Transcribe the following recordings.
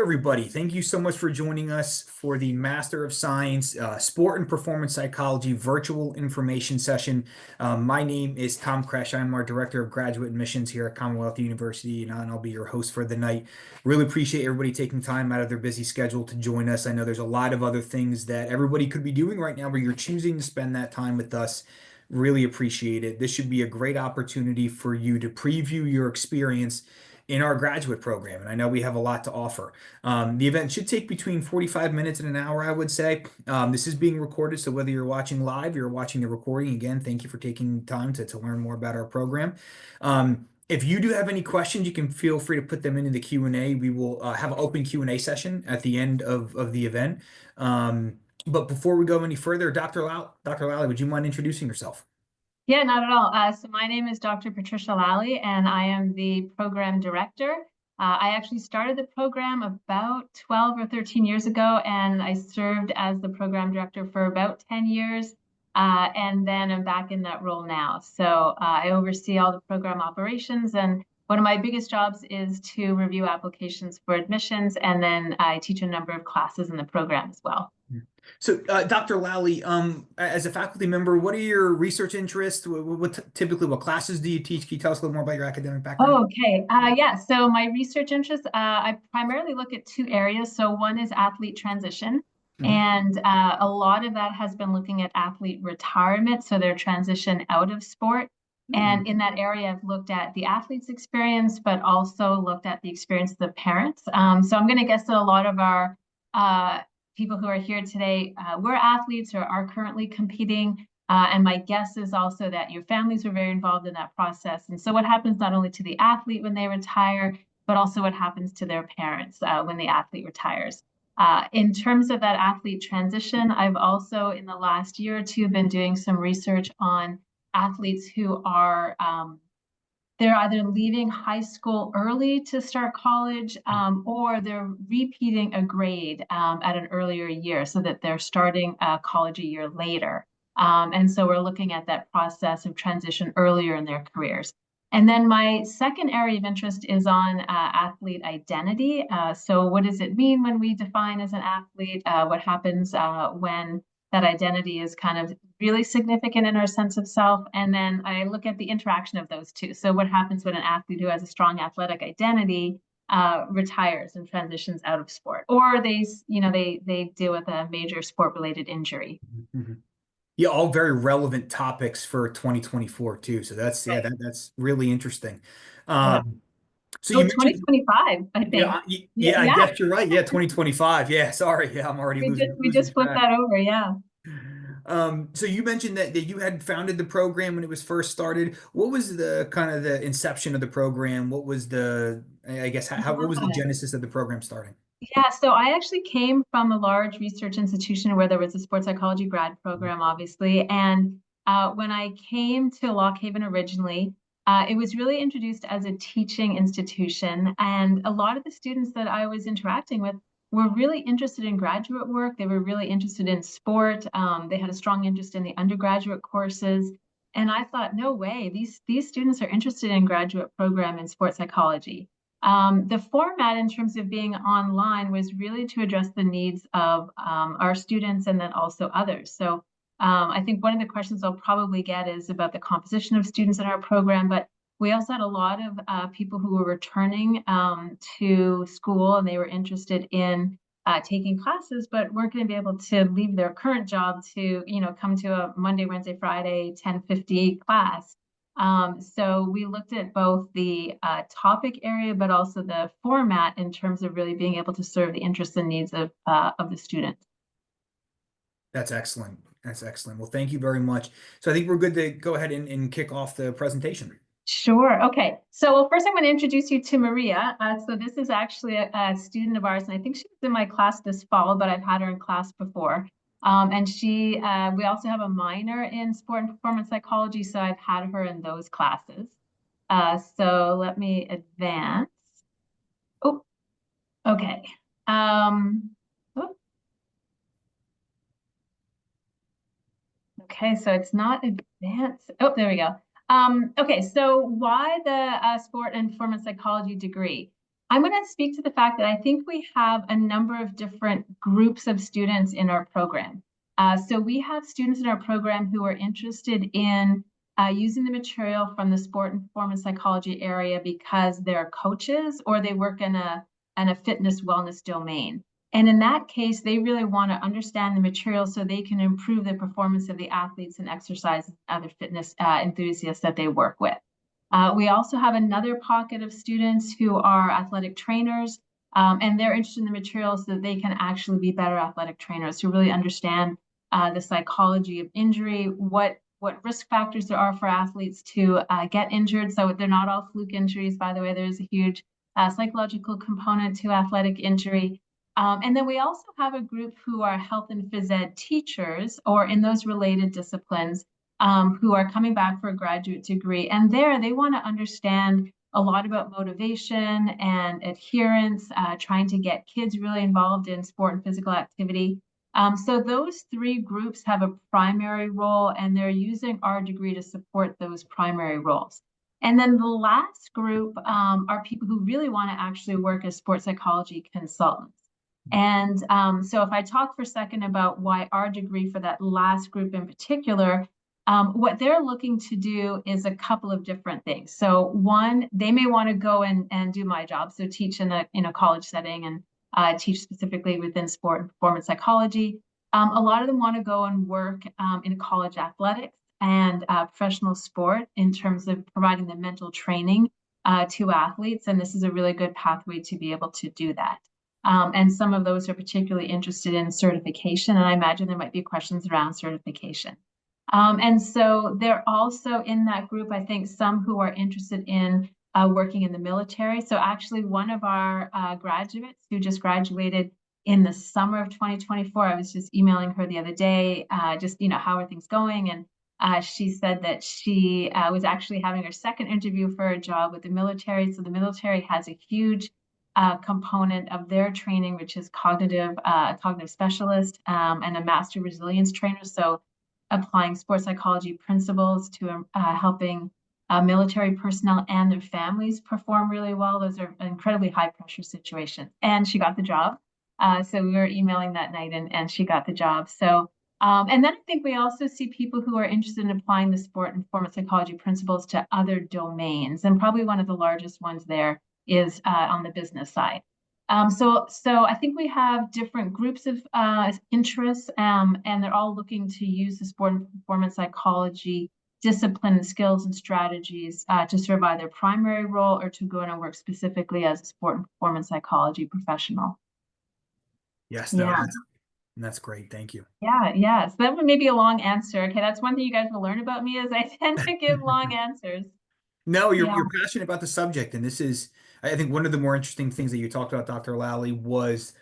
everybody. Thank you so much for joining us for the Master of Science Sport and Performance Psychology virtual information session. My name is Tom Kresh. I'm our Director of Graduate Admissions here at Commonwealth University, and I'll be your host for the night. Really appreciate everybody taking time out of their busy schedule to join us. I know there's a lot of other things that everybody could be doing right now, but you're choosing to spend that time with us. Really appreciate it. This should be a great opportunity for you to preview your experience in our graduate program. And I know we have a lot to offer. The event should take between 45 minutes and an hour, I would say. This is being recorded, so whether you're watching live, you're watching the recording, again, thank you for taking time to learn more about our program. If you do have any questions, you can feel free to put them into the Q&A. We will have an open Q&A session at the end of the event. But before we go any further, Dr. Lally, would you mind introducing yourself? Yeah, not at all. So my name is Dr. Patricia Lally, and I am the program director. I actually started the program about 12 or 13 years ago, and I served as the program director for about 10 years. And then I'm back in that role now. So I oversee all the program operations, and one of my biggest jobs is to review applications for admissions, and then I teach a number of classes in the program as well. So, Dr. Lally, as a faculty member, what are your research interests? Typically, what classes do you teach? Can you tell us a little more about your academic background? Oh, okay. Yeah. So my research interests, I primarily look at two areas. So one is athlete transition. And a lot of that has been looking at athlete retirement, so their transition out of sport. And in that area, I've looked at the athlete's experience, but also looked at the experience of the parents. So I'm going to guess that a lot of our people who are here today were athletes or are currently competing. And my guess is also that your families were very involved in that process. And so what happens not only to the athlete when they retire, but also what happens to their parents when the athlete retires. In terms of that athlete transition, I've also in the last year or two been doing some research on athletes who are they're either leaving high school early to start college, or they're repeating a grade at an earlier year so that they're starting college a year later. And so we're looking at that process of transition earlier in their careers. And then my second area of interest is on athlete identity. So what does it mean when we define as an athlete? What happens when that identity is kind of really significant in our sense of self? And then I look at the interaction of those two. So what happens when an athlete who has a strong athletic identity retires and transitions out of sport, or they deal with a major sport-related injury. Yeah, all very relevant topics for 2024 too. So that's Right. that's really interesting. Yeah. So you mentioned 2025, I think. Yeah, I guess you're right. Yeah, 2025. Yeah, sorry. Yeah, I'm already We just flipped track. that over. Yeah. So you mentioned that you had founded the program when it was first started. What was the kind of the inception of the program? What was I guess, what was the genesis of the program starting? Yeah, so I actually came from a large research institution where there was a sports psychology grad program, obviously. And when I came to Lock Haven originally, it was really introduced as a teaching institution. And a lot of the students that I was interacting with were really interested in graduate work. They were really interested in sport. They had a strong interest in the undergraduate courses. And I thought, no way, these students are interested in graduate program in sports psychology. The format in terms of being online was really to address the needs of our students and then also others. So I think one of the questions I'll probably get is about the composition of students in our program, but we also had a lot of people who were returning to school, and they were interested in taking classes, but weren't going to be able to leave their current job to, come to a Monday, Wednesday, Friday, 10:50 class. So we looked at both the topic area, but also the format in terms of really being able to serve the interests and needs of the students. That's excellent. That's excellent. Well, thank you very much. So I think we're good to go ahead and kick off the presentation. Sure. Okay. So first I'm going to introduce you to Maria. So this is actually a student of ours, and I think she was in my class this fall, but I've had her in class before. And we also have a minor in sport and performance psychology, so I've had her in those classes. So let me advance. Oh, okay. Okay, so it's not advanced. Oh, there we go. Okay, so why the sport and performance psychology degree? I'm going to speak to the fact that I think we have a number of different groups of students in our program. So we have students in our program who are interested in using the material from the sport and performance psychology area because they're coaches or they work in a fitness wellness domain. And in that case, they really want to understand the material so they can improve the performance of the athletes and exercise and other fitness enthusiasts that they work with. We also have another pocket of students who are athletic trainers, and they're interested in the material so that they can actually be better athletic trainers who really understand the psychology of injury, what risk factors there are for athletes to get injured. So they're not all fluke injuries, by the way. There's a huge psychological component to athletic injury. And then we also have a group who are health and phys ed teachers or in those related disciplines who are coming back for a graduate degree. And there they want to understand a lot about motivation and adherence, trying to get kids really involved in sport and physical activity. So those three groups have a primary role, and they're using our degree to support those primary roles. And then the last group are people who really want to actually work as sports psychology consultants. And so if I talk for a second about why our degree for that last group in particular, what they're looking to do is a couple of different things. So one, they may want to go and do my job, so teach in a college setting and teach specifically within sport and performance psychology. A lot of them want to go and work in college athletics and professional sport in terms of providing the mental training to athletes. And this is a really good pathway to be able to do that. And some of those are particularly interested in certification. And I imagine there might be questions around certification. And so they're also in that group, I think, some who are interested in working in the military. So actually one of our graduates who just graduated in the summer of 2024, I was just emailing her the other day, just, how are things going? And she said that she was actually having her second interview for a job with the military. So the military has a huge component of their training, which is cognitive specialist and a master resilience trainer. So applying sports psychology principles to helping military personnel and their families perform really well. Those are incredibly high pressure situations. And she got the job. So we were emailing that night and she got the job. So, and then I think we also see people who are interested in applying the sport and performance psychology principles to other domains. And probably one of the largest ones there is on the business side. So I think we have different groups of interests, and they're all looking to use the sport and performance psychology discipline and skills and strategies to serve either primary role or to go in and work specifically as a sport and performance psychology professional. Yes, no, that's great. Thank you. Yeah. So that one may be a long answer. Okay, that's one thing you guys will learn about me is I tend to give long answers. No, you're passionate about the subject, and this is, I think, one of the more interesting things that you talked about, Dr. Lally, was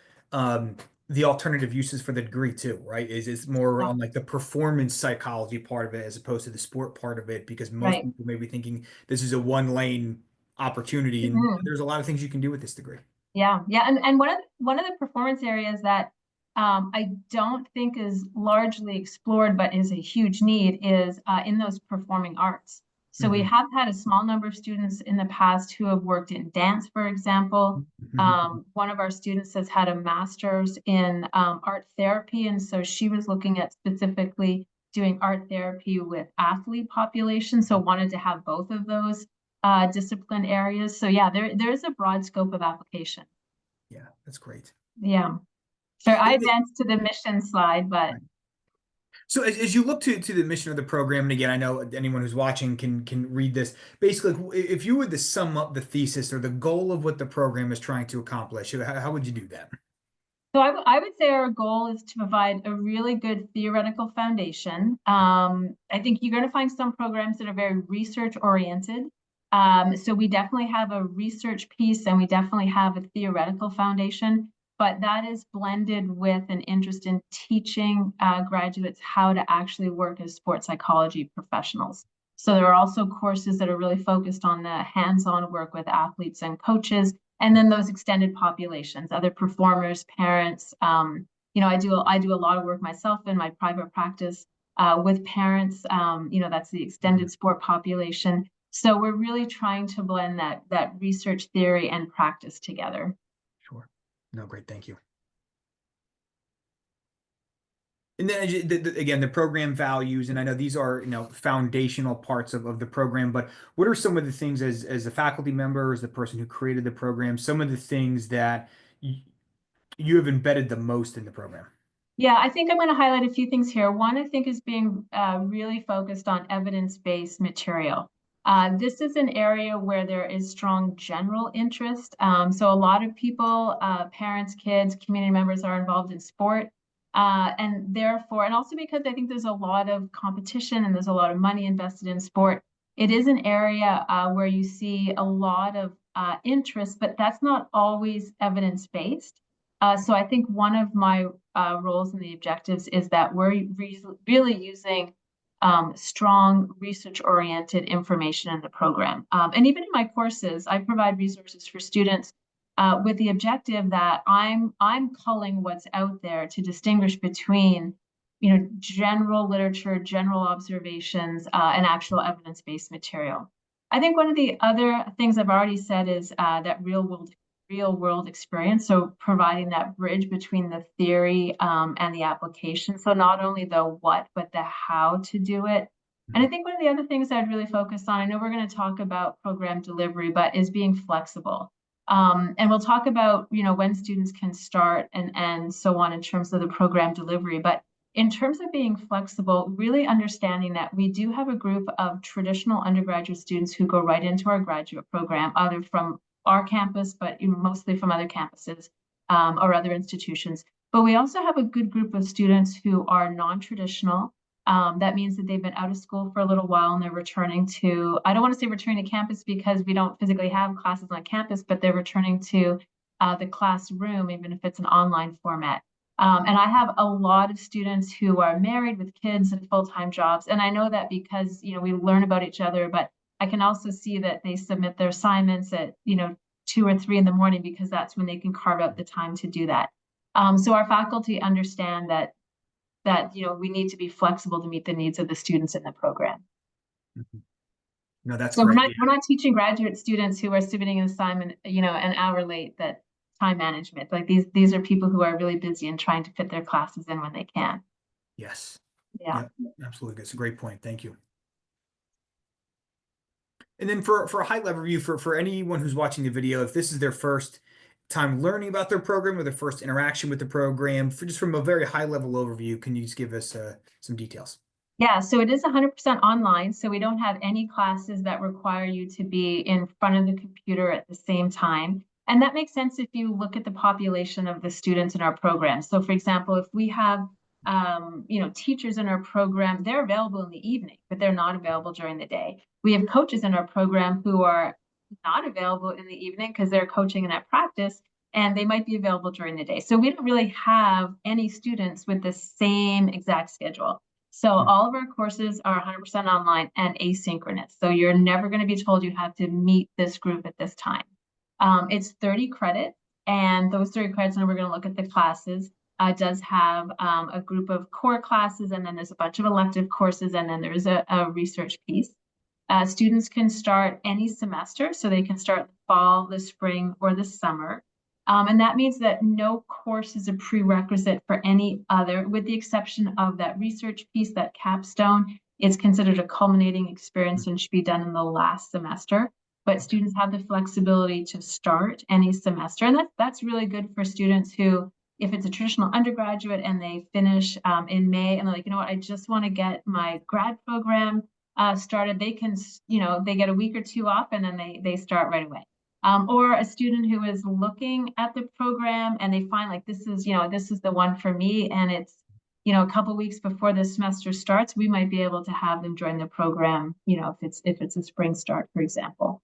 the alternative uses for the degree too, right? Is more on like the performance psychology part of it as opposed to the sport part of it, because most people may be thinking this is a one lane opportunity, and there's a lot of things you can do with this degree. Yeah. And one of the performance areas that I don't think is largely explored, but is a huge need is in those performing arts. So we have had a small number of students in the past who have worked in dance, for example. One of our students has had a master's in art therapy, and so she was looking at specifically doing art therapy with athlete populations, so wanted to have both of those discipline areas. So yeah, there is a broad scope of application. Yeah, that's great. Yeah. So I advanced to the mission slide, but so as you look to the mission of the program, and again, I know anyone who's watching can read this. Basically, if you were to sum up the thesis or the goal of what the program is trying to accomplish, how would you do that? so I would say our goal is to provide a really good theoretical foundation. I think you're going to find some programs that are very research oriented. So we definitely have a research piece and we definitely have a theoretical foundation, but that is blended with an interest in teaching graduates how to actually work as sports psychology professionals. So there are also courses that are really focused on the hands-on work with athletes and coaches, and then those extended populations, other performers, parents. I do a lot of work myself in my private practice with parents. That's the extended sport population. So we're really trying to blend that research theory and practice together. Sure. No, great. Thank you. And then again, the program values, and I know these are, foundational parts of the program, but what are some of the things as a faculty member, as the person who created the program, some of the things that you have embedded the most in the program? Yeah, I think I'm going to highlight a few things here. One, I think, is being really focused on evidence-based material. This is an area where there is strong general interest. So a lot of people, parents, kids, community members are involved in sport. And therefore, and also because I think there's a lot of competition and there's a lot of money invested in sport, it is an area where you see a lot of interest, but that's not always evidence-based. So I think one of my roles and the objectives is that we're really using strong research-oriented information in the program. And even in my courses, I provide resources for students with the objective that I'm culling what's out there to distinguish between, general literature, general observations, and actual evidence-based material. I think one of the other things I've already said is that real world experience. So providing that bridge between the theory and the application. So not only the what, but the how to do it. And I think one of the other things I'd really focus on, I know we're going to talk about program delivery, but is being flexible. And we'll talk about, when students can start and so on in terms of the program delivery. But in terms of being flexible, really understanding that we do have a group of traditional undergraduate students who go right into our graduate program, either from our campus, but mostly from other campuses or other institutions. But we also have a good group of students who are non-traditional. That means that they've been out of school for a little while and they're returning to, I don't want to say returning to campus because we don't physically have classes on campus, but they're returning to the classroom, even if it's an online format. And I have a lot of students who are married with kids and full-time jobs. And I know that because, we learn about each other, but I can also see that they submit their assignments at, 2 or 3 in the morning because that's when they can carve out the time to do that. So our faculty understand that we need to be flexible to meet the needs of the students in the program. Mhm. No, that's So great. we're not teaching graduate students who are submitting an assignment, an hour late, that time management. Like these are people who are really busy and trying to fit their classes in when they can. Yes. Yeah. Yeah, absolutely. That's a great point. Thank you. And then for a high level review for anyone who's watching the video, if this is their first time learning about their program or their first interaction with the program, just from a very high level overview, can you just give us some details? Yeah, so it is 100% online. So we don't have any classes that require you to be in front of the computer at the same time. And that makes sense if you look at the population of the students in our program. So for example, if we have teachers in our program, they're available in the evening, but they're not available during the day. We have coaches in our program who are not available in the evening because they're coaching and at practice, and they might be available during the day. So we don't really have any students with the same exact schedule. So all of our courses are 100% online and asynchronous. So you're never going to be told you have to meet this group at this time. It's 30 credits, and those 30 credits, and we're going to look at the classes, does have a group of core classes, and then there's a bunch of elective courses, and then there's a research piece. Students can start any semester, so they can start the fall, the spring, or the summer. And that means that no course is a prerequisite for any other, with the exception of that research piece, that capstone. It's considered a culminating experience and should be done in the last semester. But students have the flexibility to start any semester. And that's really good for students who, if it's a traditional undergraduate and they finish in May and they're like, what, I just want to get my grad program started, they can, they get a week or two off and then they start right away. Or a student who is looking at the program and they find like this is the one for me, and it's a couple weeks before the semester starts, we might be able to have them join the program, if it's a spring start, for example.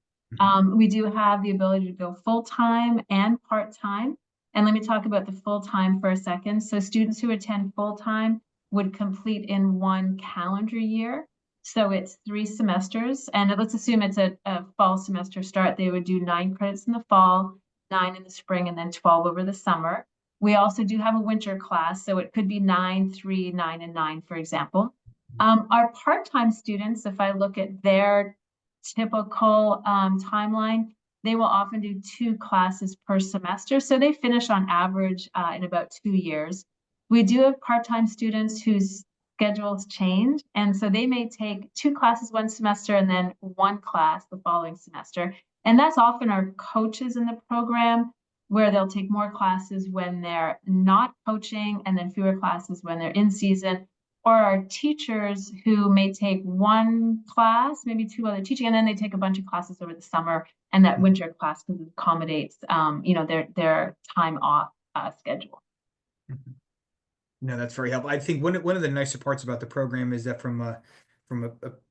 We do have the ability to go full-time and part-time. And let me talk about the full-time for a second. So students who attend full-time would complete in 1 calendar year. So it's 3 semesters, and let's assume it's a fall semester start. They would do 9 credits in the fall, 9 in the spring, and then 12 over the summer. We also do have a winter class, so it could be 9, 3, 9, and 9, for example. Our part-time students, if I look at their typical timeline, they will often do 2 classes per semester. So they finish on average in about 2 years. We do have part-time students whose schedules change. And so they may take 2 classes one semester and then 1 class the following semester. And that's often our coaches in the program, where they'll take more classes when they're not coaching and then fewer classes when they're in season, or our teachers who may take 1 class, maybe 2 other teaching, and then they take a bunch of classes over the summer, and that winter class accommodates, their time off schedule. Mhm. No, that's very helpful. I think one of the nicer parts about the program is that from a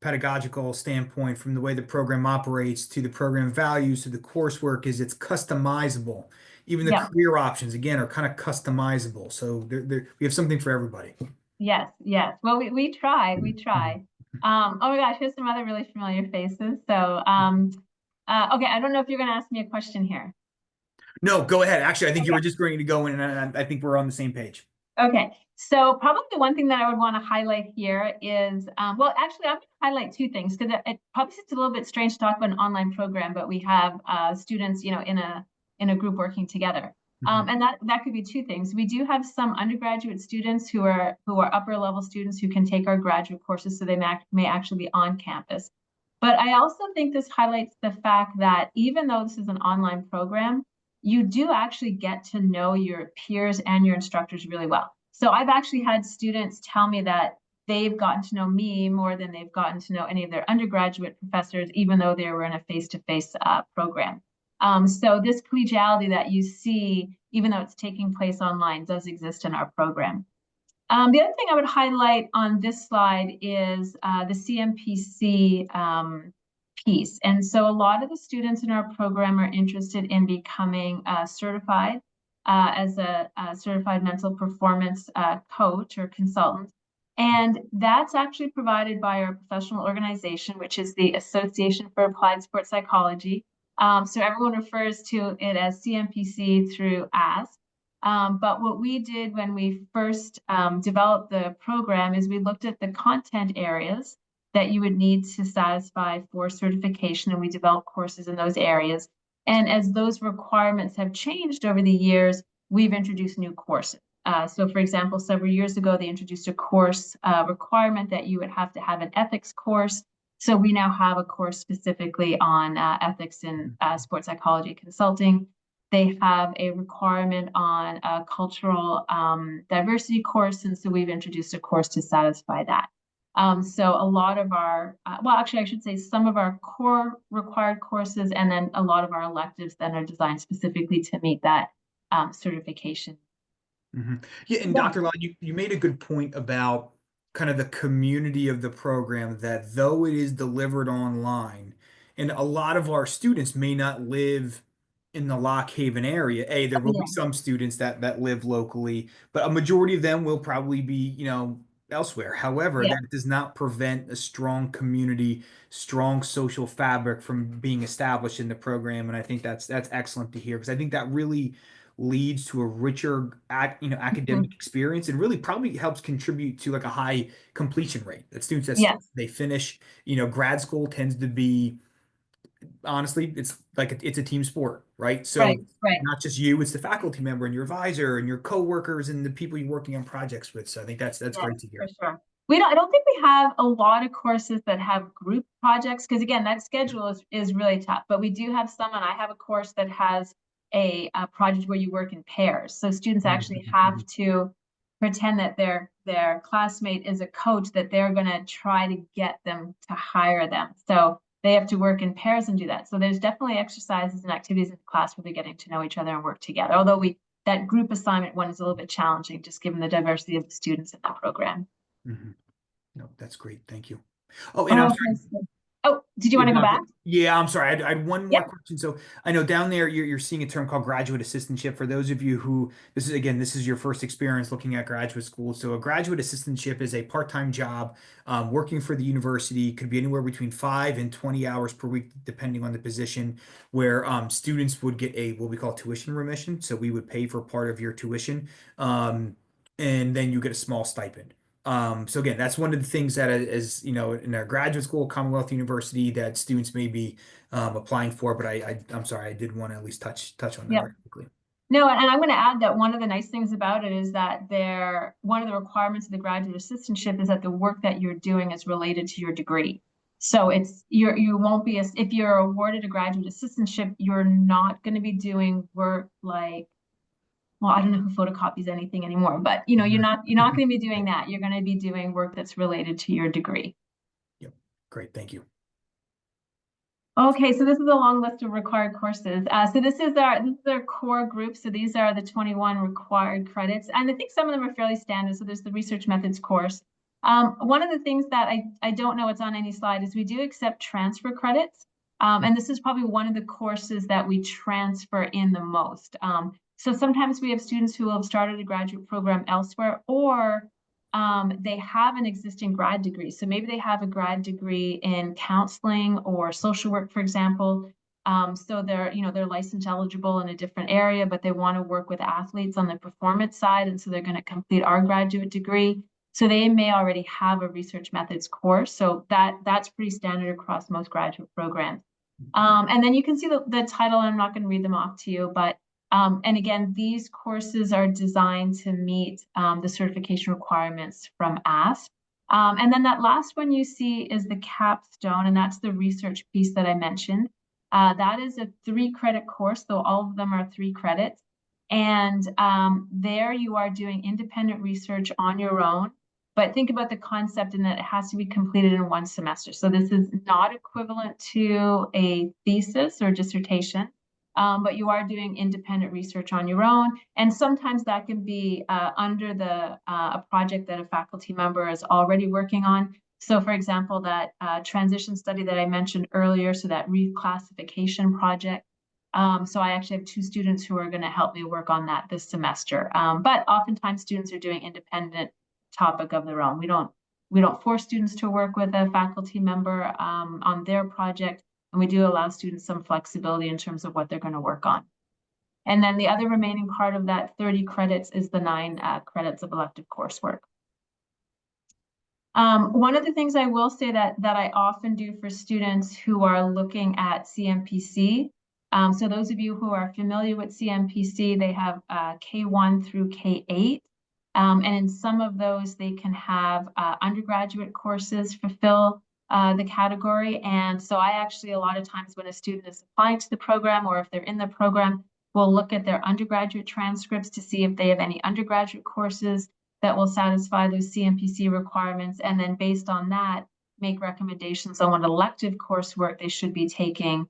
pedagogical standpoint, from the way the program operates to the program values to the coursework, is it's customizable. Even the Yeah. career options, again, are kind of customizable. So we have something for everybody. Yes, yes. Well, we try. Oh my gosh, here's some other really familiar faces. So, okay, I don't know if you're going to ask me a question here. No, go ahead. Actually, I think you were Okay. just going to go in, and I think we're on the same page. Okay, so probably the one thing that I would want to highlight here is, well, actually, I'm going to highlight 2 things because it probably seems a little bit strange to talk about an online program, but we have students, in a group working together. Mhm. And that could be 2 things. We do have some undergraduate students who are upper level students who can take our graduate courses, so they may actually be on campus. But I also think this highlights the fact that even though this is an online program, you do actually get to know your peers and your instructors really well. So I've actually had students tell me that they've gotten to know me more than they've gotten to know any of their undergraduate professors, even though they were in a face-to-face program. So this collegiality that you see, even though it's taking place online, does exist in our program. The other thing I would highlight on this slide is the CMPC piece. And so a lot of the students in our program are interested in becoming certified as a certified mental performance coach or consultant. And that's actually provided by our professional organization, which is the Association for Applied Sports Psychology. So everyone refers to it as CMPC through ASP. But what we did when we first developed the program is we looked at the content areas that you would need to satisfy for certification, and we developed courses in those areas. And as those requirements have changed over the years, we've introduced new courses. So for example, several years ago, they introduced a course requirement that you would have to have an ethics course. So we now have a course specifically on ethics in sports psychology consulting. They have a requirement on a cultural diversity course, and so we've introduced a course to satisfy that. So a lot of our, well, actually, I should say some of our core required courses, and then a lot of our electives then are designed specifically to meet that certification. Mhm. Yeah, and Yeah. Dr. Law, you made a good point about kind of the community of the program, that though it is delivered online, and a lot of our students may not live in the Lock Haven area. There will be Yeah. some students that live locally, but a majority of them will probably be, elsewhere. However, Yeah. that does not prevent a strong community, strong social fabric from being established in the program. And I think that's excellent to hear, because I think that really leads to a richer academic Mhm. experience, and really probably helps contribute to like a high completion rate that students Yes. they finish. Grad school tends to be, honestly, it's like it's a team sport, right? So Right. Right. not just you, it's the faculty member and your advisor and your coworkers and the people you're working on projects with. So I think that's Yes, great to for hear. sure. I don't think we have a lot of courses that have group projects, because again, that schedule is really tough. But we do have some, and I have a course that has a project where you work in pairs. So students actually have Mhm. to pretend that their classmate is a coach, that they're going to try to get them to hire them. So they have to work in pairs and do that. So there's definitely exercises and activities in class where they're getting to know each other and work together. Although that group assignment one is a little bit challenging, just given the diversity of the students in that program. Mhm. No, that's great. Thank you. Oh, and I'm Oh, sorry. oh, did you Yeah, want to go Dr. back? Yeah, I'm sorry. I had one Yeah. more question. So I know down there you're seeing a term called graduate assistantship. For those of you who this is your first experience looking at graduate school. So a graduate assistantship is a part-time job working for the university. Could be anywhere between 5 and 20 hours per week, depending on the position, where students would get a what we call tuition remission. So we would pay for part of your tuition, and then you get a small stipend. So again, that's one of the things that is, in our graduate school, Commonwealth University, that students may be applying for. But I'm sorry, I did want to at least touch on that Yeah. very quickly. No, and I'm going to add that one of the nice things about it is that one of the requirements of the graduate assistantship is that the work that you're doing is related to your degree. So you won't be, if you're awarded a graduate assistantship, you're not going to be doing work like, well, I don't know who photocopies anything anymore, but you're not going to be doing that. You're going to be doing work that's related to your degree. Yep. Great. Thank you. Okay, so this is a long list of required courses. So this is our core group. So these are the 21 required credits, and I think some of them are fairly standard. So there's the research methods course. One of the things that I don't know what's on any slide is we do accept transfer credits, and this is probably one of the courses that we transfer in the most. So sometimes we have students who have started a graduate program elsewhere, or they have an existing grad degree. So maybe they have a grad degree in counseling or social work, for example. So they're license eligible in a different area, but they want to work with athletes on the performance side. And so they're going to complete our graduate degree. So they may already have a research methods course. So that's pretty standard across most graduate programs. And then you can see the title. I'm not going to read them off to you, but and again, these courses are designed to meet the certification requirements from ASP. And then that last one you see is the capstone, and that's the research piece that I mentioned. That is a 3-credit course, though all of them are 3 credits. And there you are doing independent research on your own. But think about the concept in that it has to be completed in 1 semester. So this is not equivalent to a thesis or dissertation. But you are doing independent research on your own. And sometimes that can be under a project that a faculty member is already working on. So for example, that transition study that I mentioned earlier, so that reclassification project. So I actually have 2 students who are going to help me work on that this semester. But oftentimes students are doing independent topic of their own. We don't force students to work with a faculty member on their project. And we do allow students some flexibility in terms of what they're going to work on. And then the other remaining part of that 30 credits is the 9 credits of elective coursework. One of the things I will say that I often do for students who are looking at CMPC, so those of you who are familiar with CMPC, they have K1 through K8. And in some of those, they can have undergraduate courses fulfill the category. And so I actually, a lot of times when a student is applying to the program, or if they're in the program, we'll look at their undergraduate transcripts to see if they have any undergraduate courses that will satisfy those CMPC requirements. And then based on that, make recommendations on what elective coursework they should be taking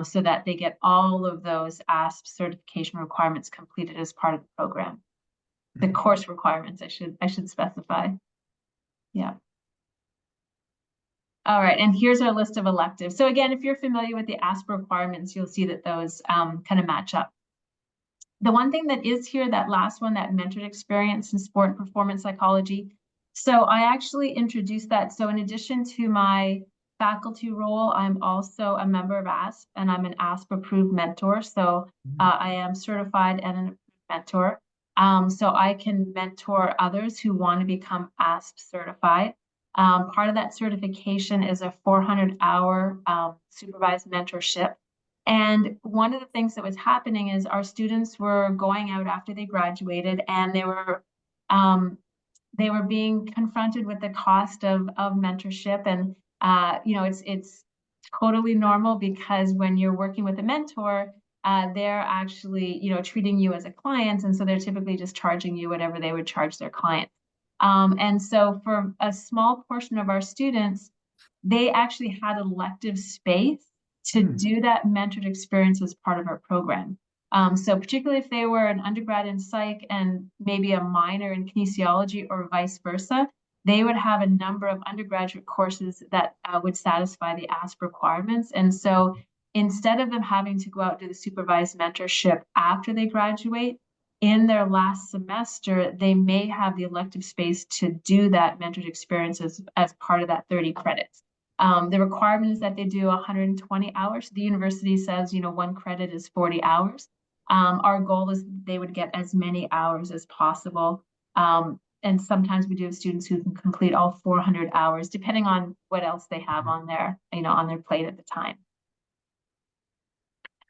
so that they get all of those ASP certification requirements completed as part of the program. The course requirements, I should specify. Yeah. All right, and here's our list of electives. So again, if you're familiar with the ASP requirements, you'll see that those kind of match up. The one thing that is here, that last one, that mentored experience in sport and performance psychology. So I actually introduced that. So in addition to my faculty role, I'm also a member of ASP, and I'm an ASP approved mentor. So I am certified and an mentor. So I can mentor others who want to become ASP certified. Part of that certification is a 400-hour supervised mentorship. And one of the things that was happening is our students were going out after they graduated, and they were being confronted with the cost of mentorship. And it's totally normal, because when you're working with a mentor, they're actually treating you as a client, and so they're typically just charging you whatever they would charge their clients. And so for a small portion of our students, they actually had elective space to do that mentored experience as part of our program. So particularly if they were an undergrad in psych and maybe a minor in kinesiology or vice versa, they would have a number of undergraduate courses that would satisfy the ASP requirements. And so instead of them having to go out and do the supervised mentorship after they graduate, in their last semester, they may have the elective space to do that mentored experience as part of that 30 credits. The requirement is that they do 120 hours. The university says, 1 credit is 40 hours. Our goal is they would get as many hours as possible. and sometimes we do have students who can complete all 400 hours, depending on what else they have Mhm. on their, on their plate at the time.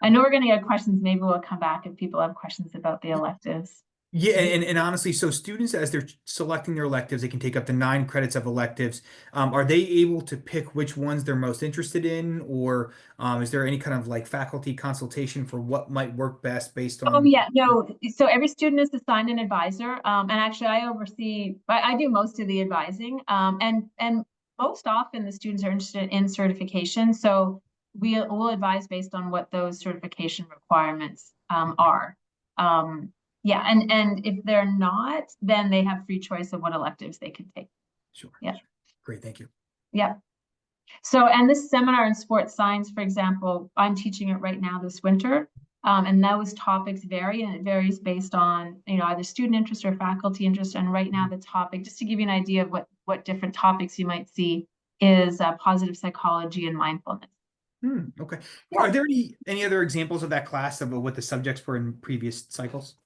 I know we're going to get questions. Maybe we'll come back if people have questions about the electives. Yeah, and honestly, so students, as they're selecting their electives, they can take up to 9 credits of electives. Are they able to pick which ones they're most interested in, or is there any kind of like faculty consultation for what might work best based Oh on? yeah, no. So every student is assigned an advisor, and actually I oversee. I do most of the advising, and most often the students are interested in certification. So will advise based on what those certification requirements are. Um, yeah, and if they're not, then they have free choice of what electives they can take. Sure, Yeah, sure. Great, thank you. yeah. So, and this seminar in sports science, for example, I'm teaching it right now this winter. And those topics vary, and it varies based on, either student interest or faculty interest. And right now the topic, just to give you an idea of what different topics you might see, is positive psychology and mindfulness. Okay. Yeah. Are there any other examples of that class of what the subjects were in previous cycles?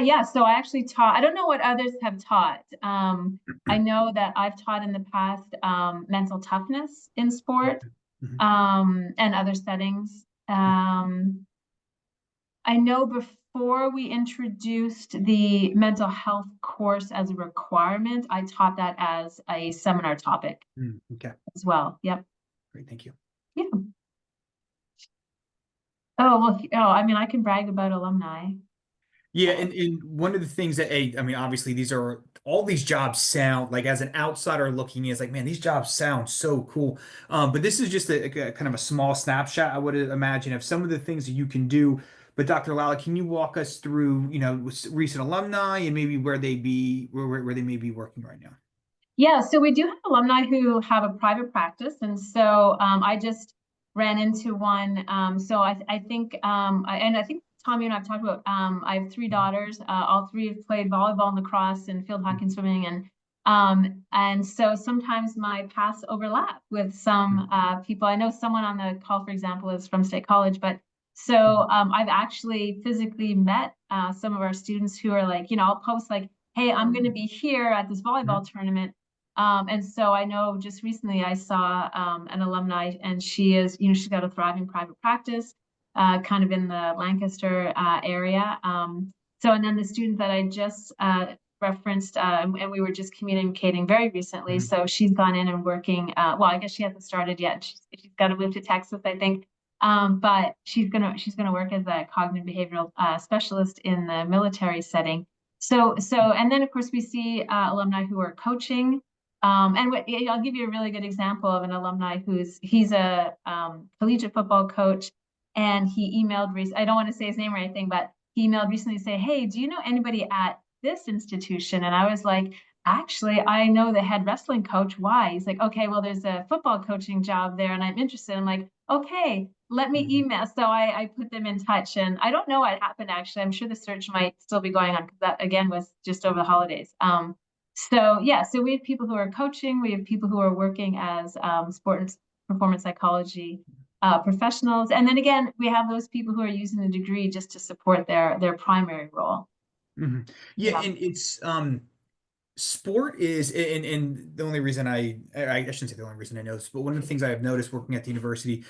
Yeah, so I actually taught, I don't know what others have taught. I know that I've taught in the past mental toughness in sport, Mhm. and other settings. I know before we introduced the mental health course as a requirement, I taught that as a seminar topic Okay, as well. Yep. great, thank you. Yeah. Oh, well, I mean, I can brag about alumni. Yeah, and one of the things that, I mean, obviously these are all these jobs sound like as an outsider looking in, it's like, man, these jobs sound so cool. But this is just a kind of a small snapshot, I would imagine, of some of the things that you can do. But Dr. Lala, can you walk us through, recent alumni and maybe where they may be working right now? Yeah, so we do have alumni who have a private practice, and so I just ran into one. So I think, and I think Tom, you and I've talked about. I have 3 daughters. All 3 have played volleyball and lacrosse and field hockey and swimming, and so sometimes my paths overlap with some people. I know someone on the call, for example, is from State College, but so I've actually physically met some of our students who are like, I'll post like, hey, I'm going to be here at this volleyball tournament. And so I know just recently I saw an alumni, and she is, she's got a thriving private practice, kind of in the Lancaster area. So, and then the student that I just referenced, and we were just communicating very recently. Mhm. So she's gone in and working. Well, I guess she hasn't started yet. She's got to move to Texas, I think. But she's gonna work as a cognitive behavioral specialist in the military setting. So, and then of course we see alumni who are coaching. I'll give you a really good example of an alumni he's a collegiate football coach, and he emailed I don't want to say his name or anything, but he emailed recently to say, hey, do you know anybody at this institution? And I was like, actually, I know the head wrestling coach. Why? He's like, okay, well, there's a football coaching job there, and I'm interested. I'm like, okay, let me email. So I put them in touch, and I don't know what happened actually. I'm sure the search might still be going on because that again was just over the holidays. So yeah, so we have people who are coaching, we have people who are working as sport and performance psychology professionals, and then again, we have those people who are using the degree just to support their primary role. Mhm. Yeah, Yeah. and it's sport is, and the only reason I shouldn't say the only reason I know this, but one of the things I have noticed working at the university,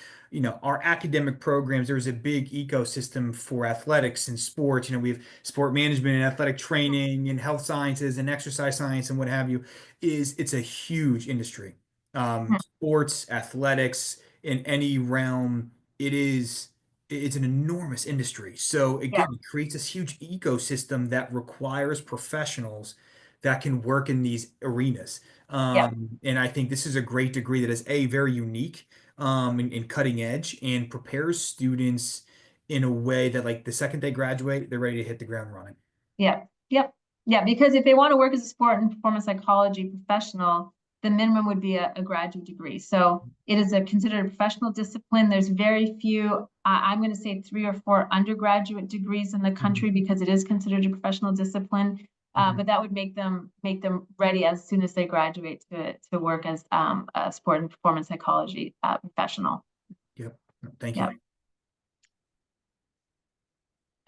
our academic programs, there's a big ecosystem for athletics and sports. We have sport management and athletic training and health sciences and exercise science and what have you. It's a huge industry. Sports, athletics in any realm, it's an enormous industry. So Yeah. again, it creates this huge ecosystem that requires professionals that can work in these arenas. Yeah. And I think this is a great degree that is very unique, and cutting edge, and prepares students in a way that like the second they graduate, they're ready to hit the ground running. Yeah. Yep. Yeah. Because if they want to work as a sport and performance psychology professional, the minimum would be a graduate degree. So it is considered a professional discipline. There's very few, I'm going to say 3 or 4 undergraduate degrees in the country Mhm. because it is considered a professional discipline. Mhm. But that would make them ready as soon as they graduate to work as a sport and performance psychology professional. Yep. Thank you. Yeah.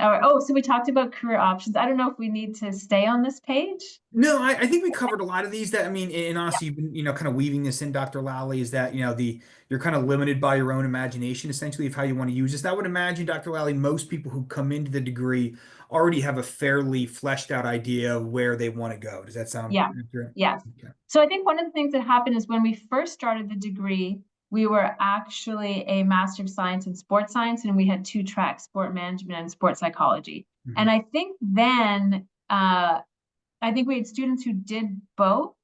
So we talked about career options. I don't know if we need to stay on this page. No, I think we covered a lot of these that I mean, and Yeah. honestly, you've been, kind of weaving this in, Dr. Lally, is that, you're kind of limited by your own imagination, essentially, of how you want to use this. And I would imagine, Dr. Lally, most people who come into the degree already have a fairly fleshed out idea of where they want to go. Does that sound Yeah. accurate? Yes. Okay. So I think one of the things that happened is when we first started the degree, we were actually a Master of Science in Sports Science, and we had two tracks, sport management and sports psychology. Mhm. And I think then I think we had students who did both,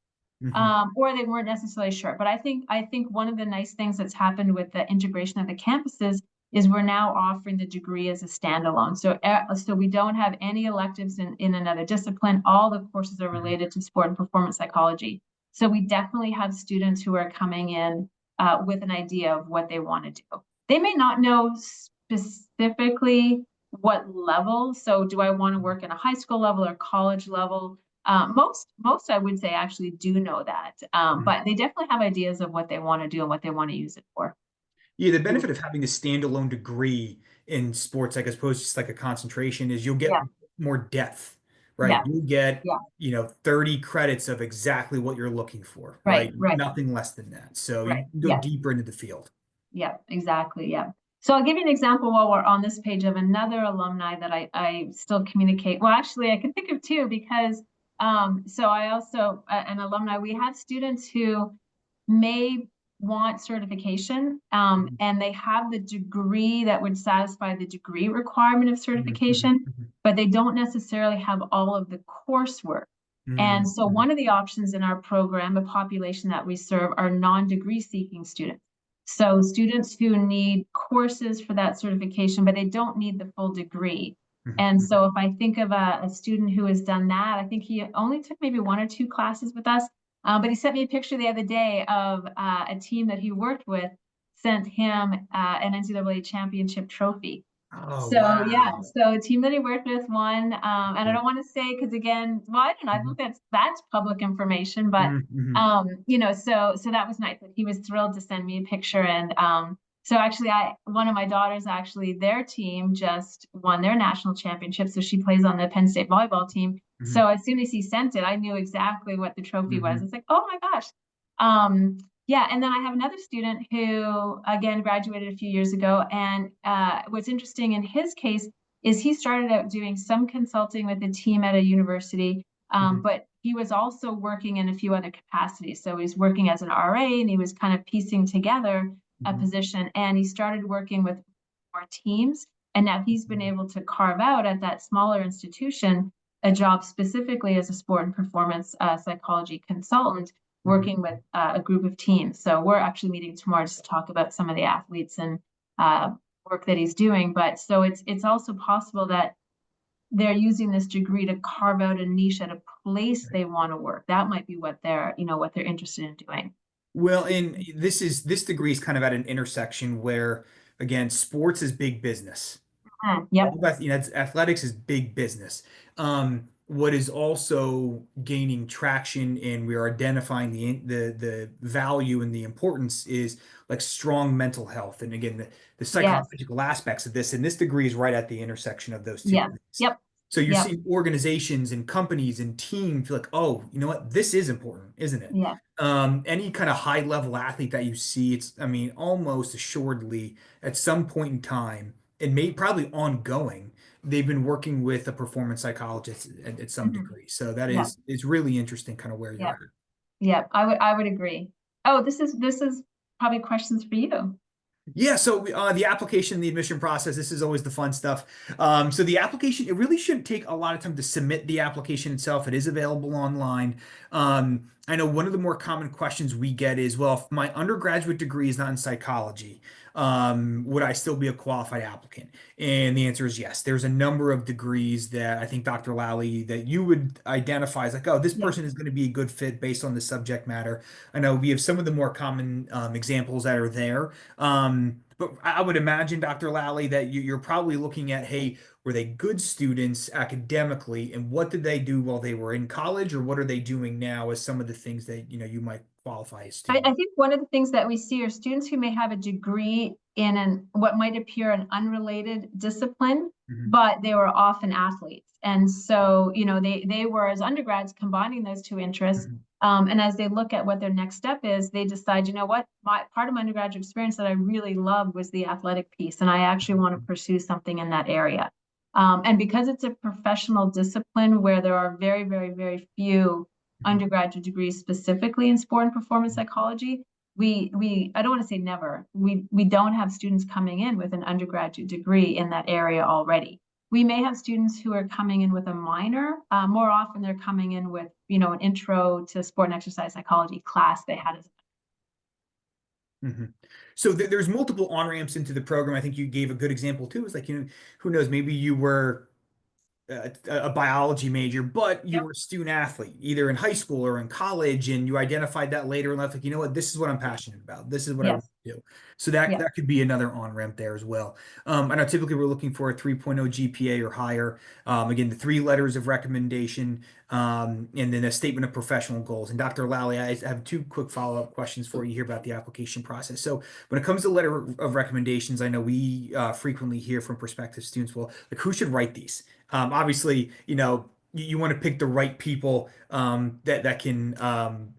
Mhm. or they weren't necessarily sure. But I think one of the nice things that's happened with the integration of the campuses is we're now offering the degree as a standalone. So we don't have any electives in another discipline. All the courses are Mhm. related to sport and performance psychology. So we definitely have students who are coming in with an idea of what they want to do. They may not know specifically what level. So do I want to work in a high school level or college level? Most I would say actually do know that, Mhm. but they definitely have ideas of what they want to do and what they want to use it for. Yeah, the benefit of having a standalone degree in sports, like as opposed to just like a concentration, is you'll get Yeah, more depth, right? yeah, You'll get, yeah. 30 credits of exactly what you're looking for, Right, right? right, Nothing less than that. So you right. can go Yeah, deeper into the field. yeah, exactly. Yeah. So I'll give you an example while we're on this page of another alumni that I still communicate. Well, actually, I can think of two because so I also an alumni. We have students who may want certification, Mhm. and they have the degree that would satisfy the degree requirement of Mhm. Mhm. certification, Mhm. but they don't necessarily have all of the coursework. And Mhm. so Mhm. one of the options in our program, a population that we serve, are non-degree seeking students. So students who need courses for that certification, but they don't need the full degree. Mhm. And Mhm. so if I think of a student who has done that, I think he only took maybe one or two classes with us, but he sent me a picture the other day of a team that he worked with sent him an NCAA championship trophy. Oh, So yeah, wow. so a team that he worked with won, and I Yeah. don't want to say because again, well, I don't know. I Mhm. think that's public information, but Mhm. Mhm. so that was nice. That he was thrilled to send me a picture, and so actually, I one of my daughters actually their team just won their national championship, so she plays on the Penn State volleyball team. Mhm. So as soon as he sent it, I knew exactly what the trophy was. Mhm. It's like, oh my gosh. Um, yeah, and then I have another student who, again, graduated a few years ago. And what's interesting in his case is he started out doing some consulting with a team at a university, Mhm. but he was also working in a few other capacities. So he's working as an RA and he was kind of piecing together a Mhm. position. And he started working with more teams. And now he's been Mhm. able to carve out at that smaller institution a job specifically as a sport and performance psychology consultant Mhm. working with a group of teams. So we're actually meeting tomorrow to talk about some of the athletes and uh, work that he's doing. But so it's also possible that they're using this degree to carve out a niche at a place they want to work. That might be what they're interested in doing. Well, and this degree is kind of at an intersection where, again, sports is big business. Yep. All that, athletics is big business. What is also gaining traction and we are identifying the value and the importance is like strong mental health. And again, the Yes. psychological aspects of this, and this degree is right at the intersection of those two Yes. things. Yep. So you're Yep. seeing organizations and companies and teams feel like, oh, you know what, this is important, isn't it? Yeah. Any kind of high level athlete that you see, I mean, almost assuredly at some point in time, and may probably ongoing, they've been working with a performance psychologist at some Mhm. degree. So that Yeah. is really interesting, kind of where you're Yeah. at. Yeah. I would agree. Oh, this is probably questions for you. Yeah, so the application, the admission process, this is always the fun stuff. So the application, it really shouldn't take a lot of time to submit the application itself. It is available online. I know one of the more common questions we get is, well, if my undergraduate degree is not in psychology, would I still be a qualified applicant? And the answer is yes. There's a number of degrees that I think, Dr. Lally, that you would identify as like, oh, this Yeah. person is going to be a good fit based on the subject matter. I know we have some of the more common examples that are there. But I would imagine, Dr. Lally, that you're probably looking at, hey, were they good students academically, and what did they do while they were in college, or what are they doing now as some of the things that you might qualify as I student. think one of the things that we see are students who may have a degree in what might appear an unrelated discipline, Mhm, but they were often athletes. And so, they were as undergrads combining those two interests. mhm, And as they look at what their next step is, they decide, you know what, part of my undergraduate experience that I really loved was the athletic piece, and I actually want to mhm, pursue something in that area. And because it's a professional discipline where there are very, very, very few mhm, undergraduate degrees specifically in sport and performance psychology, we I don't want to say never, we don't have students coming in with an undergraduate degree in that area already. We may have students who are coming in with a minor. More often they're coming in with, an intro to sport and exercise psychology class they had as. mhm. So there's multiple on ramps into the program. I think you gave a good example too. It's like, who knows, maybe you were a biology major, but you Yep. were a student athlete, either in high school or in college, and you identified that later in life, like, you know what, this is what I'm passionate about. This is what I want Yes. to do. So that Yep. that could be another on-ramp there as well. I know typically we're looking for a 3.0 GPA or higher. Again, the three letters of recommendation, and then a statement of professional goals. And Dr. Lally, I have two quick follow-up questions for you here about the application process. So when it comes to letter of recommendations, I know we frequently hear from prospective students, well, like, who should write these? Obviously, you want to pick the right people that can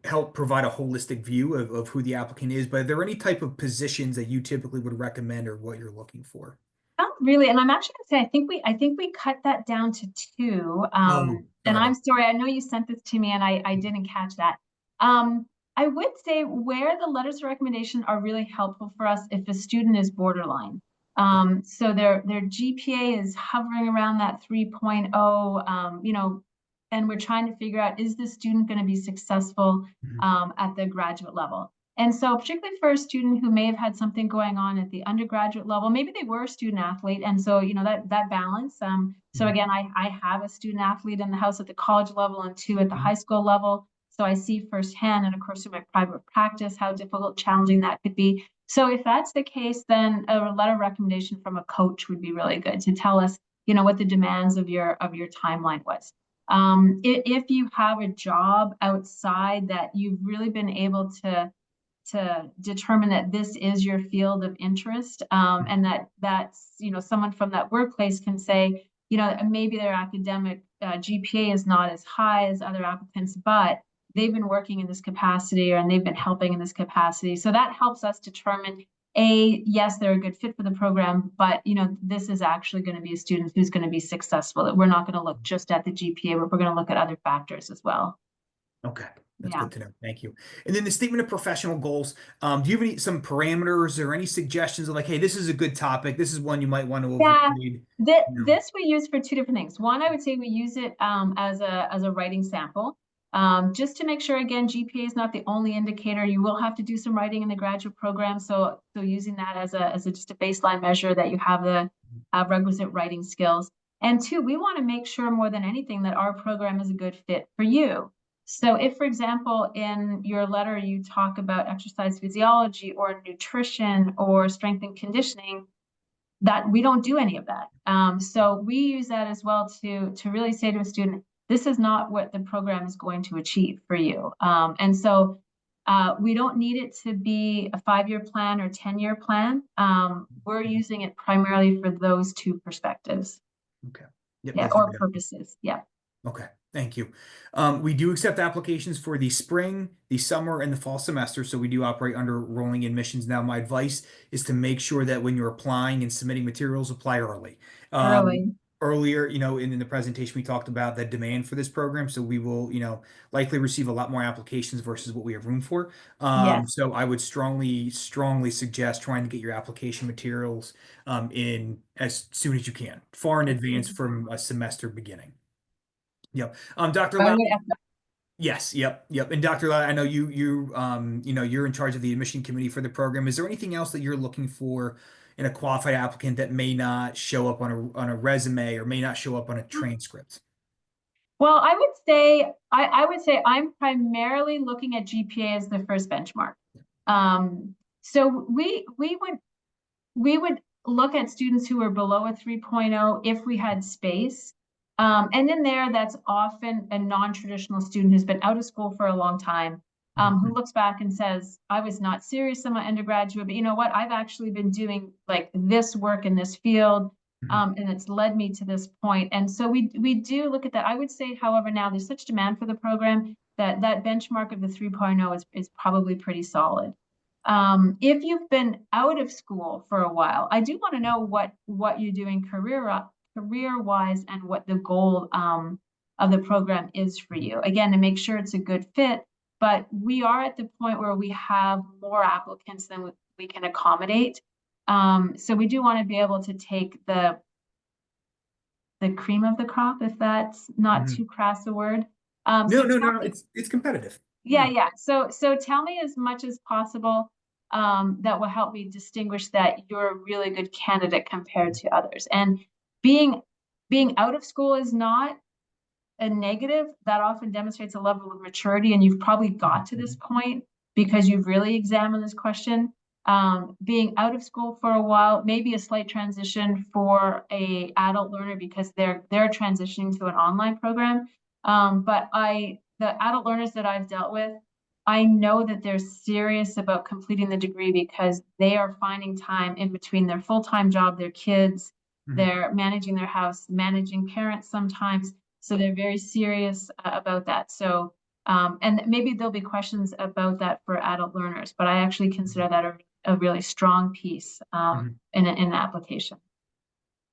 help provide a holistic view of who the applicant is. But are there any type of positions that you typically would recommend or what you're looking for? Not really, and I'm actually gonna say I think we cut that down to two. Oh, And got I'm it. sorry, I know you sent this to me and I didn't catch that. I would say where the letters of recommendation are really helpful for us if a student is borderline. So their GPA is hovering around that 3.0, and we're trying to figure out, is this student going to be successful Mhm, at the graduate level? And so, particularly for a student who may have had something going on at the undergraduate level, maybe they were a student athlete, and so that balance. So mhm, again, I have a student athlete in the house at the college level and two at the mhm, high school level. So I see firsthand, and of course in my private practice, how difficult, challenging that could be. So if that's the case, then a letter of recommendation from a coach would be really good to tell us, what the demands of your timeline was. If you have a job outside that you've really been able to determine that this is your field of interest, mhm, and that's someone from that workplace can say, maybe their academic GPA is not as high as other applicants, but they've been working in this capacity, and they've been helping in this capacity, so that helps us determine, yes, they're a good fit for the program, but this is actually going to be a student who's going to be successful, that we're not going to look just at the GPA, but we're going to look at other factors as well. Okay, that's Yeah. good to know. Thank you. And then the statement of professional goals. Do you have some parameters or any suggestions of, like, hey, this is a good topic. This is one you might want to Yeah, avoid. this we use for two different things. One, I would say we use it as a writing sample, just to make sure, again, GPA is not the only indicator. You will have to do some writing in the graduate program, so using that as a just a baseline measure that you have the requisite writing skills. And two, we want to make sure more than anything that our program is a good fit for you. So if, for example, in your letter you talk about exercise physiology or nutrition or strength and conditioning, that we don't do any of that. So we use that as well to really say to a student, this is not what the program is going to achieve for you. And so we don't need it to be a 5-year plan or 10-year plan. We're Mhm. using it primarily for those two perspectives. Okay. Yep, Yeah, those are or good. purposes. Yeah. Okay, thank you. We do accept applications for the spring, the summer, and the fall semester, so we do operate under rolling admissions. Now, my advice is to make sure that when you're applying and submitting materials, apply early. Um, Early. Earlier, in the presentation, we talked about the demand for this program, so we will, likely receive a lot more applications versus what we have room for. Yes. So I would strongly, strongly suggest trying to get your application materials in as soon as you can, far in advance from a semester beginning. Yep. Dr. I Lau, would. yes, yep, yep. And Dr. Lau, I know you're in charge of the admission committee for the program. Is there anything else that you're looking for in a qualified applicant that may not show up on a resume or may not show up on a transcript? Well, I would say I'm primarily looking at GPA as the first benchmark. So we would look at students who are below a 3.0 if we had space. And in there, that's often a non-traditional student who's been out of school for a long time. who looks back and says, I was not serious in my undergraduate, but you know what? I've actually been doing like this work in this field, and it's led me to this point. And so we do look at that. I would say, however, now there's such demand for the program that that benchmark of the 3.0 is probably pretty solid. If you've been out of school for a while, I do want to know what you're doing career-wise and what the goal of the program is for you. Again, to make sure it's a good fit, but we are at the point where we have more applicants than we can accommodate. So we do want to be able to take the cream of the crop, if that's not too crass a word. No. It's competitive. Yeah. So tell me as much as possible that will help me distinguish that you're a really good candidate compared to others. And being out of school is not a negative. That often demonstrates a level of maturity, and you've probably got to this point because you've really examined this question. Being out of school for a while, maybe a slight transition for a adult learner because they're transitioning to an online program. But the adult learners that I've dealt with, I know that they're serious about completing the degree because they are finding time in between their full-time job, their kids, they're managing their house, managing parents sometimes. So they're very serious about that. So, and maybe there'll be questions about that for adult learners, but I actually consider that a really strong piece in an application.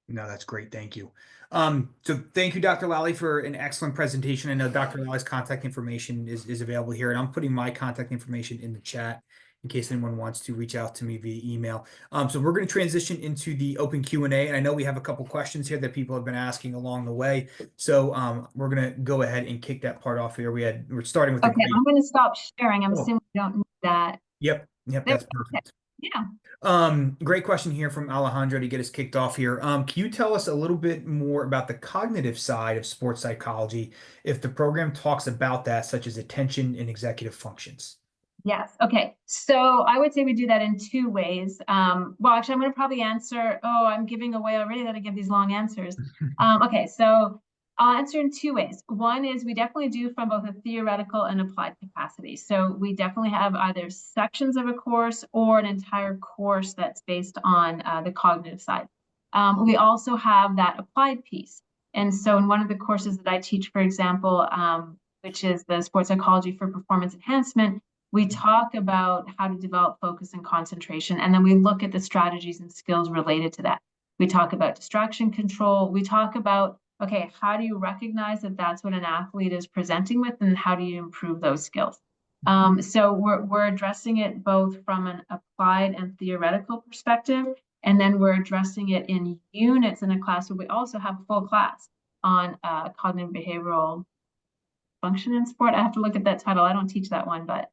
No, that's great. Thank you. So thank you, Dr. Lally, for an excellent presentation. I know Dr. Lally's contact information is available here, and I'm putting my contact information in the chat in case anyone wants to reach out to me via email. So we're going to transition into the open Q&A, and I know we have a couple questions here that people have been asking along the way. So we're going to go ahead and kick that part off here. We're starting with Okay, I'm going to stop sharing. I'm assuming we don't need that. Yep, that's perfect. Yeah. Great question here from Alejandro to get us kicked off here. Can you tell us a little bit more about the cognitive side of sports psychology, if the program talks about that, such as attention and executive functions? Yes. Okay. So I would say we do that in two ways. Well, actually, I'm going to probably answer. Oh, I'm giving away already that I give these long answers. Okay. So I'll answer in two ways. One is we definitely do from both a theoretical and applied capacity. So we definitely have either sections of a course or an entire course that's based on the cognitive side. We also have that applied piece. And so in one of the courses that I teach, for example, which is the sports psychology for performance enhancement, we talk about how to develop focus and concentration, and then we look at the strategies and skills related to that. We talk about distraction control. We talk about, okay, how do you recognize that that's what an athlete is presenting with, and how do you improve those skills? So we're addressing it both from an applied and theoretical perspective, and then we're addressing it in units in a class where we also have a full class on cognitive behavioral function in sport. I have to look at that title. I don't teach that one, but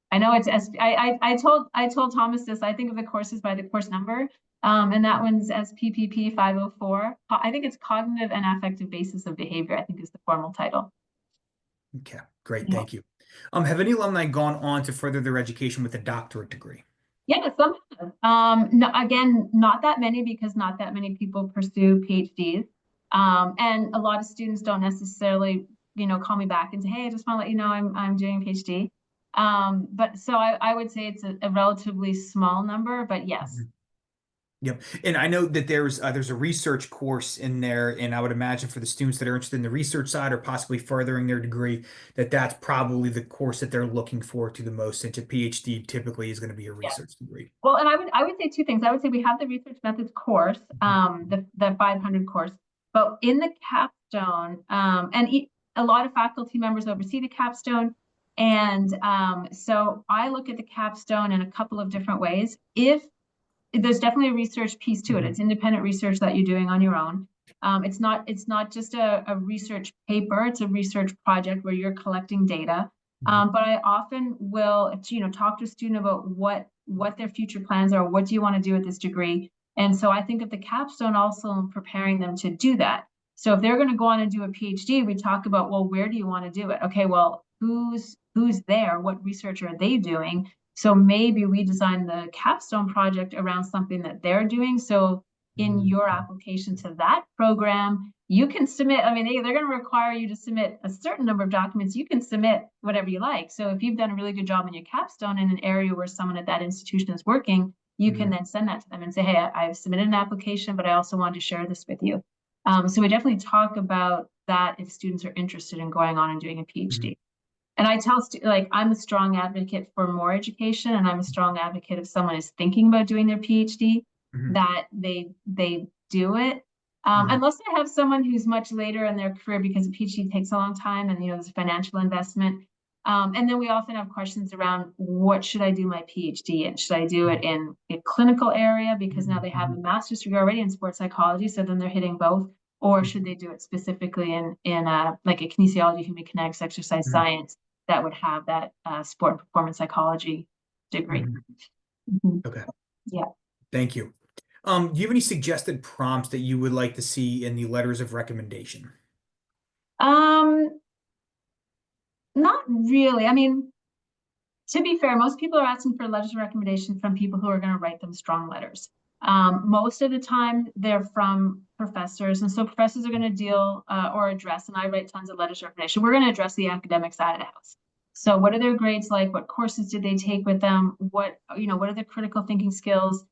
I know it's I told Thomas this. I think of the courses by the course number, and that one's SPPP 504. I think it's cognitive and affective basis of behavior, I think is the formal title. Okay, great, thank you. Have any alumni gone on to further their education with a doctorate degree? Yeah, some have. No, again, not that many because not that many people pursue PhDs, and a lot of students don't necessarily, call me back and say, "Hey, I just want to let you know I'm doing a PhD." But so I would say it's a relatively small number, but yes. Yep. And I know that there's a research course in there, and I would imagine for the students that are interested in the research side or possibly furthering their degree, that's probably the course that they're looking forward to the most, since a PhD typically is going to be a research degree. Well, and I would say two things. I would say we have the research methods course, the 500 course, but in the capstone, and a lot of faculty members oversee the capstone. And so I look at the capstone in a couple of different ways. If there's definitely a research piece to it, it's independent research that you're doing on your own. It's not just a research paper, it's a research project where you're collecting data. But I often will, talk to a student about what their future plans are, what do you want to do with this degree? And so I think of the capstone also in preparing them to do that. So if they're going to go on and do a PhD, we talk about, well, where do you want to do it? Okay, well, who's there? What research are they doing? So maybe we design the capstone project around something that they're doing. So in your application to that program, you can submit, I mean, they're going to require you to submit a certain number of documents. You can submit whatever you like. So if you've done a really good job in your capstone in an area where someone at that institution is working, you can then send that to them and say, hey, I've submitted an application, but I also wanted to share this with you. So we definitely talk about that if students are interested in going on and doing a PhD. And I tell like, I'm a strong advocate for more education, and I'm a strong advocate if someone is thinking about doing their PhD, that they do it. Unless they have someone who's much later in their career, because a PhD takes a long time and, you know, there's a financial investment. And then we often have questions around, what should I do my PhD in? Should I do it in a clinical area, because now they have a master's degree already in sports psychology, so then they're hitting both, or should they do it specifically in like a kinesiology, human kinetics, exercise science that would have that sport and performance psychology degree? Okay. Yeah. Thank you. Do you have any suggested prompts that you would like to see in the letters of recommendation? Not really. I mean, to be fair, most people are asking for letters of recommendation from people who are going to write them strong letters. Most of the time, they're from professors. And so professors are going to deal or address, and I write tons of letters of recommendation. We're going to address the academic side of the house. So what are their grades like? What courses did they take with them? What are their critical thinking skills?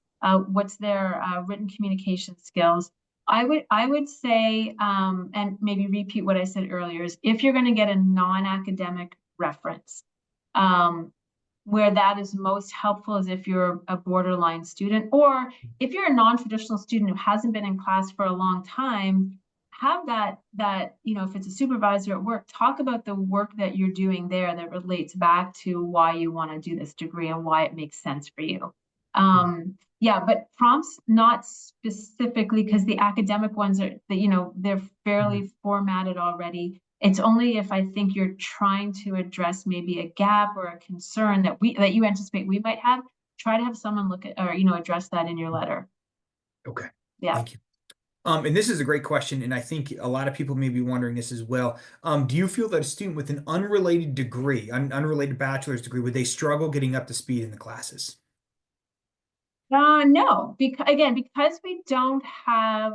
What's their written communication skills? I would say, and maybe repeat what I said earlier, is if you're going to get a non-academic reference, where that is most helpful is if you're a borderline student, or if you're a non-traditional student who hasn't been in class for a long time, have that, if it's a supervisor at work, talk about the work that you're doing there that relates back to why you want to do this degree and why it makes sense for you. Yeah, but prompts not specifically, because the academic ones are, they're fairly formatted already. It's only if I think you're trying to address maybe a gap or a concern that you anticipate we might have, try to have someone look at, or address that in your letter. Okay. Yeah. Thank you. And this is a great question, and I think a lot of people may be wondering this as well. Do you feel that a student with an unrelated degree, unrelated bachelor's degree, would they struggle getting up to speed in the classes? No, because we don't have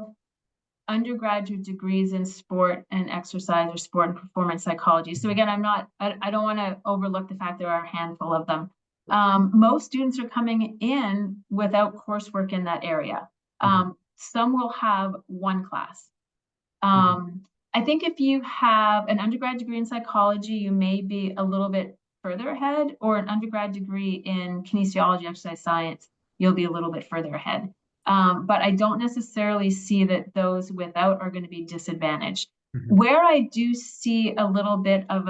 undergraduate degrees in sport and exercise or sport and performance psychology. So again, I don't want to overlook the fact there are a handful of them. Most students are coming in without coursework in that area. Some will have one class. I think if you have an undergrad degree in psychology, you may be a little bit further ahead, or an undergrad degree in kinesiology, exercise science, you'll be a little bit further ahead. But I don't necessarily see that those without are going to be disadvantaged. Where I do see a little bit of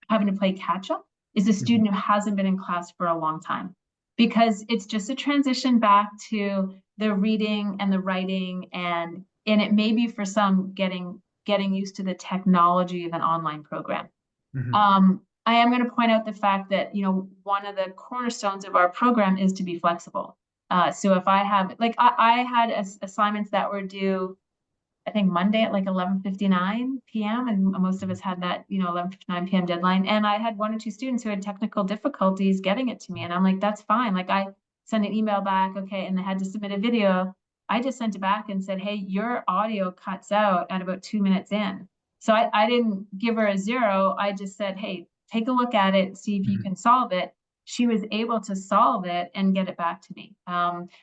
having to play catch up is a student who hasn't been in class for a long time, because it's just a transition back to the reading and the writing, and it may be for some getting used to the technology of an online program. I am going to point out the fact that, one of the cornerstones of our program is to be flexible. So if I have, like, I had assignments that were due, I think Monday at like 11:59 p.m. and most of us had that, 11:59 p.m. deadline. And I had one or two students who had technical difficulties getting it to me. And I'm like, that's fine. Like, I sent an email back, okay, and they had to submit a video. I just sent it back and said, hey, your audio cuts out at about 2 minutes in. So I didn't give her a 0. I just said, hey, take a look at it, see if you can solve it. She was able to solve it and get it back to me.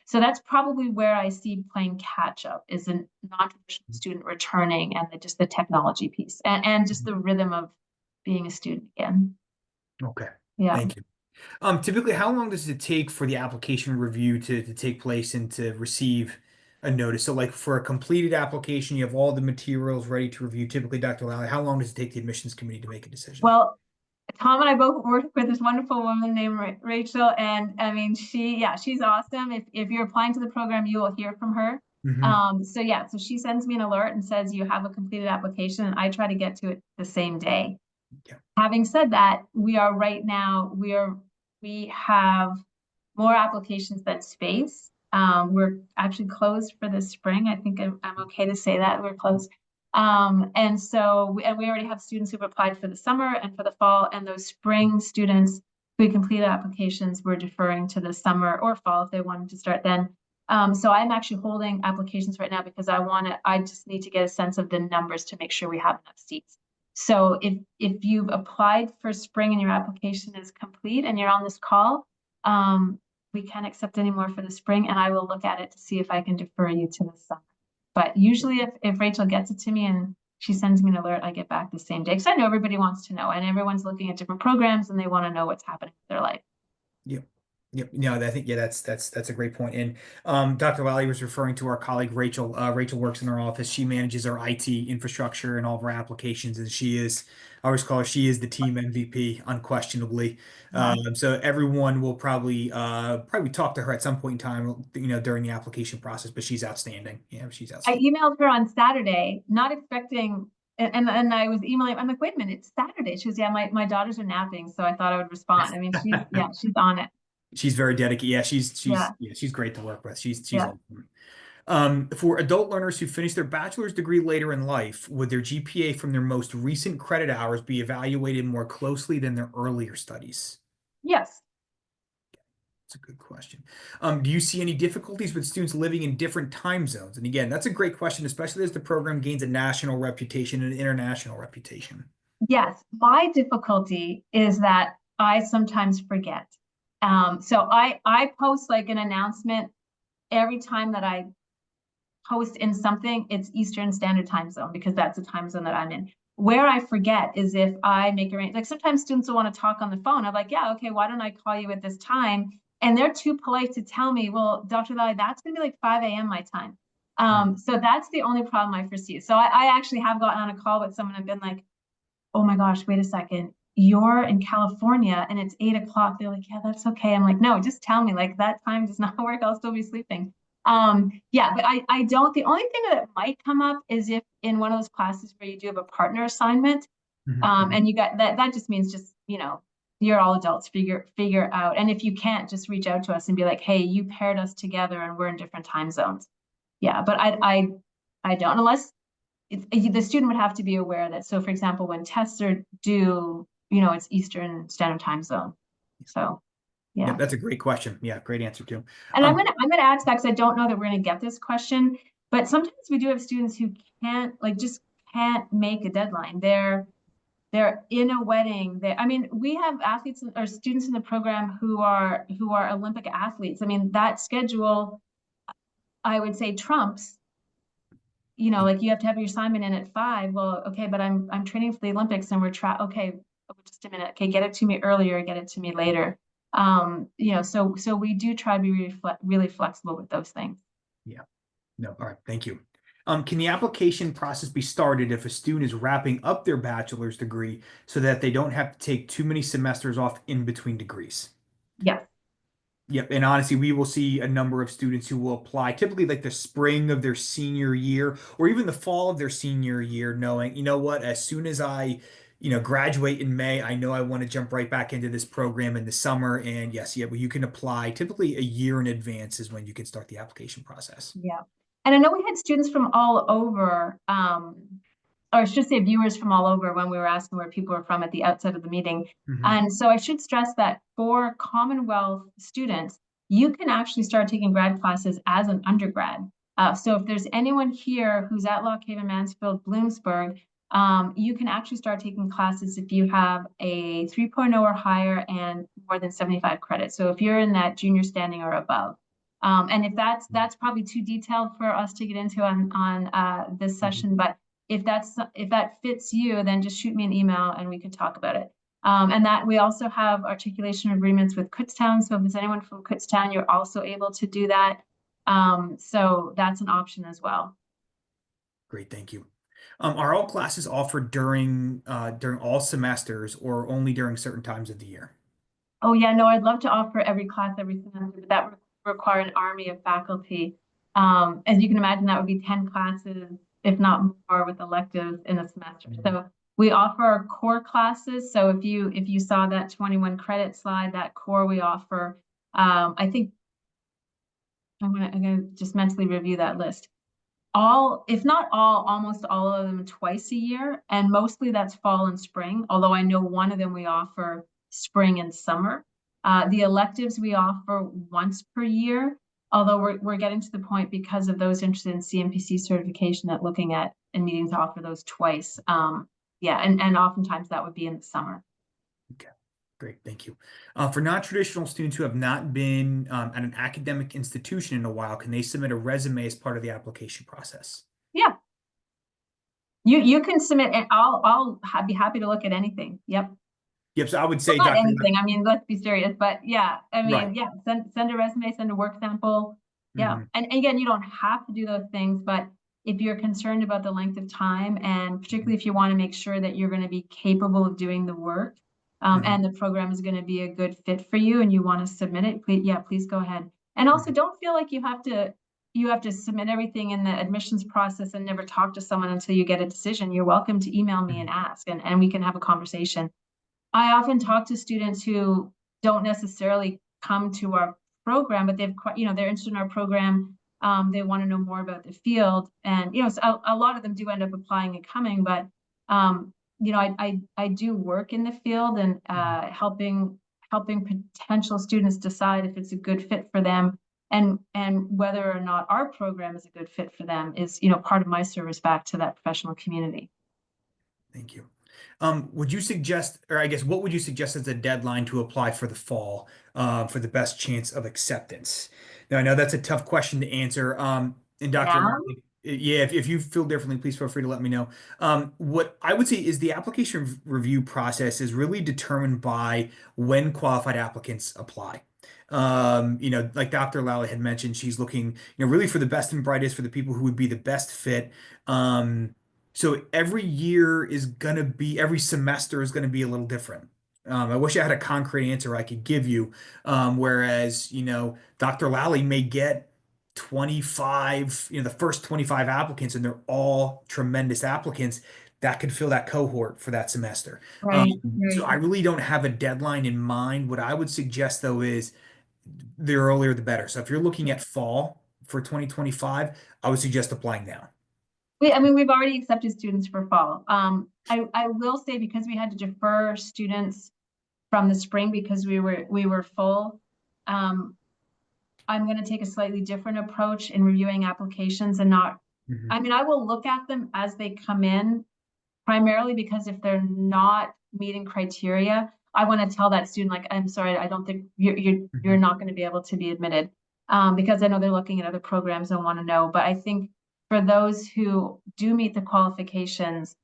So that's probably where I see playing catch up, is a non-traditional student returning, and just the technology piece and just the rhythm of being a student again. Okay. Yeah. Thank you. Typically, how long does it take for the application review to take place and to receive a notice? So like for a completed application, you have all the materials ready to review. Typically, Dr. Lally, how long does it take the admissions committee to make a decision? Well, Tom and I both work with this wonderful woman named Rachel, and I mean, she's awesome. If you're applying to the program, you will hear from her. So she sends me an alert and says you have a completed application, and I try to get to it the same day. Having said that, we have more applications than space. We're actually closed for the spring. I think I'm okay to say that we're closed. And we already have students who've applied for the summer and for the fall, and those spring students who completed applications, we're deferring to the summer or fall if they wanted to start then. So I'm actually holding applications right now because I just need to get a sense of the numbers to make sure we have enough seats. So if you've applied for spring and your application is complete and you're on this call, we can't accept any more for the spring, and I will look at it to see if I can defer you to the summer. But usually if Rachel gets it to me and she sends me an alert, I get back the same day. Because I know everybody wants to know, and everyone's looking at different programs and they want to know what's happening with their life. Yep. Yep. No, I think, yeah, that's a great point. And Dr. Lally was referring to our colleague Rachel. Rachel works in our office. She manages our IT infrastructure and all of our applications, and I always call her, she is the team MVP, unquestionably. Yeah. So everyone will probably talk to her at some point in time, during the application process, but she's outstanding. Yeah, she's I outstanding. emailed her on Saturday, not expecting, and I was emailing. I'm like, wait a minute, it's Saturday. She goes, yeah, my daughters are napping, so I thought I would respond. I mean, she's on it. She's very dedicated. Yeah, Yeah, she's great to work with. She's yeah. awesome. For adult learners who finish their bachelor's degree later in life, would their GPA from their most recent credit hours be evaluated more closely than their earlier studies? Yes. That's a good question. Do you see any difficulties with students living in different time zones? And again, that's a great question, especially as the program gains a national reputation and an international reputation. Yes, my difficulty is that I sometimes forget. So I post like an announcement every time that I post in something, it's Eastern Standard Time Zone because that's the time zone that I'm in. Where I forget is if I make arrangements. Like sometimes students will want to talk on the phone. I'm like, yeah, okay, why don't I call you at this time? And they're too polite to tell me, well, Dr. Lally, that's gonna be like 5 a.m. my time. So that's the only problem I foresee. So I actually have gotten on a call with someone and been like, oh my gosh, wait a second. You're in California and it's 8 o'clock. They're like, yeah, that's okay. I'm like, no, just tell me, like that time does not work. I'll still be sleeping. Yeah, but I don't, the only thing that might come up is if in one of those classes where you do have a partner assignment, Mhm. and you got that just means just, you're all adults, figure out. And if you can't, just reach out to us and be like, hey, you paired us together and we're in different time zones. Yeah, but I don't, unless the student would have to be aware that. So for example, when tests are due, it's Eastern Standard Time Zone. So Yep, yeah. that's a great question. Yeah, great answer too. And Um, I'm gonna ask that because I don't know that we're gonna get this question, but sometimes we do have students who can't like just can't make a deadline. They're in a wedding. I mean, we have athletes or students in the program who are Olympic athletes. I mean, that schedule, I would say, trumps. Like you have to have your assignment in at 5. Well, okay, but I'm training for the Olympics and okay, just a minute. Okay, get it to me earlier, get it to me later. So we do try to be really flexible with those things. yeah, no, all right, thank you. Can the application process be started if a student is wrapping up their bachelor's degree so that they don't have to take too many semesters off in between degrees? Yes. Yep, and honestly, we will see a number of students who will apply typically like the spring of their senior year or even the fall of their senior year, knowing, you know what, as soon as I, graduate in May, I know I want to jump right back into this program in the summer. And yes, yeah, well, you can apply typically a year in advance is when you can start the application process. Yeah. And I know we had students from all over, or I should say viewers from all over when we were asking where people were from at the outset of the meeting. Mhm. And so I should stress that for Commonwealth students, you can actually start taking grad classes as an undergrad. So if there's anyone here who's at Lock Haven, Mansfield, Bloomsburg, you can actually start taking classes if you have a 3.0 or higher and more than 75 credits. So if you're in that junior standing or above. And if that's probably too detailed for us to get into on this Mhm. session, but if that fits you, then just shoot me an email and we can talk about it. And that we also have articulation agreements with Kutztown. So if there's anyone from Kutztown, you're also able to do that. So that's an option as well. Great, thank you. Are all classes offered during all semesters or only during certain times of the year? Oh yeah, no, I'd love to offer every class every semester, but that would require an army of faculty. As you can imagine, that would be 10 classes, if not more, with electives in a semester. Mhm. So we offer our core classes. So if you saw that 21 credit slide, that core we offer, I think I'm gonna just mentally review that list. If not all, almost all of them twice a year, and mostly that's fall and spring, although I know one of them we offer spring and summer. The electives we offer once per year, although we're getting to the point because of those interested in CMPC certification at looking at and needing to offer those twice. Yeah, and oftentimes that would be in the summer. Okay, great, thank you. For non-traditional students who have not been at an academic institution in a while, can they submit a resume as part of the application process? Yeah, you can submit, and I'll be happy to look at anything. Yep. Yep, so I would Well, say, not Dr. anything. I mean, let's be serious, but yeah, I Right. mean, yeah, send a resume, send a work sample. Yeah. Mhm, And again, you don't have to do those things, but if you're concerned about the length of time, and particularly if you want to make sure that you're going to be capable of doing the work, mhm, and the program is going to be a good fit for you and you want to submit it, please go ahead. And also mhm, don't feel like you have to submit everything in the admissions process and never talk to someone until you get a decision. You're welcome to email me mhm, and ask, and we can have a conversation. I often talk to students who don't necessarily come to our program, but they're interested in our program. They want to know more about the field, and so a lot of them do end up applying and coming. But I do work in the field and mhm. helping potential students decide if it's a good fit for them, and whether or not our program is a good fit for them is part of my service back to that professional community. Thank you. Would you suggest, or I guess, what would you suggest as a deadline to apply for the fall, for the best chance of acceptance? Now, I know that's a tough question to answer. And Dr. Yeah. Lally, yeah, if you feel differently, please feel free to let me know. What I would say is the application review process is really determined by when qualified applicants apply. Like Dr. Lally had mentioned, she's looking, really for the best and brightest, for the people who would be the best fit. So every semester is gonna be a little different. I wish I had a concrete answer I could give you. Whereas, Dr. Lally may get 25, the first 25 applicants, and they're all tremendous applicants that could fill that cohort for that semester. Right, So right. I really don't have a deadline in mind. What I would suggest though is the earlier the better. So if you're looking at fall for 2025, I would suggest applying now. I mean, we've already accepted students for fall. I will say, because we had to defer students from the spring because we were full. Um, I'm going to take a slightly different approach in reviewing applications and not. Mhm, I mean, I will look at them as they come in, primarily because if they're not meeting criteria, I want to tell that student, like, I'm sorry, I don't think you're mhm. not going to be able to be admitted, because I know they're looking at other programs and want to know. But I think for those who do meet the qualifications,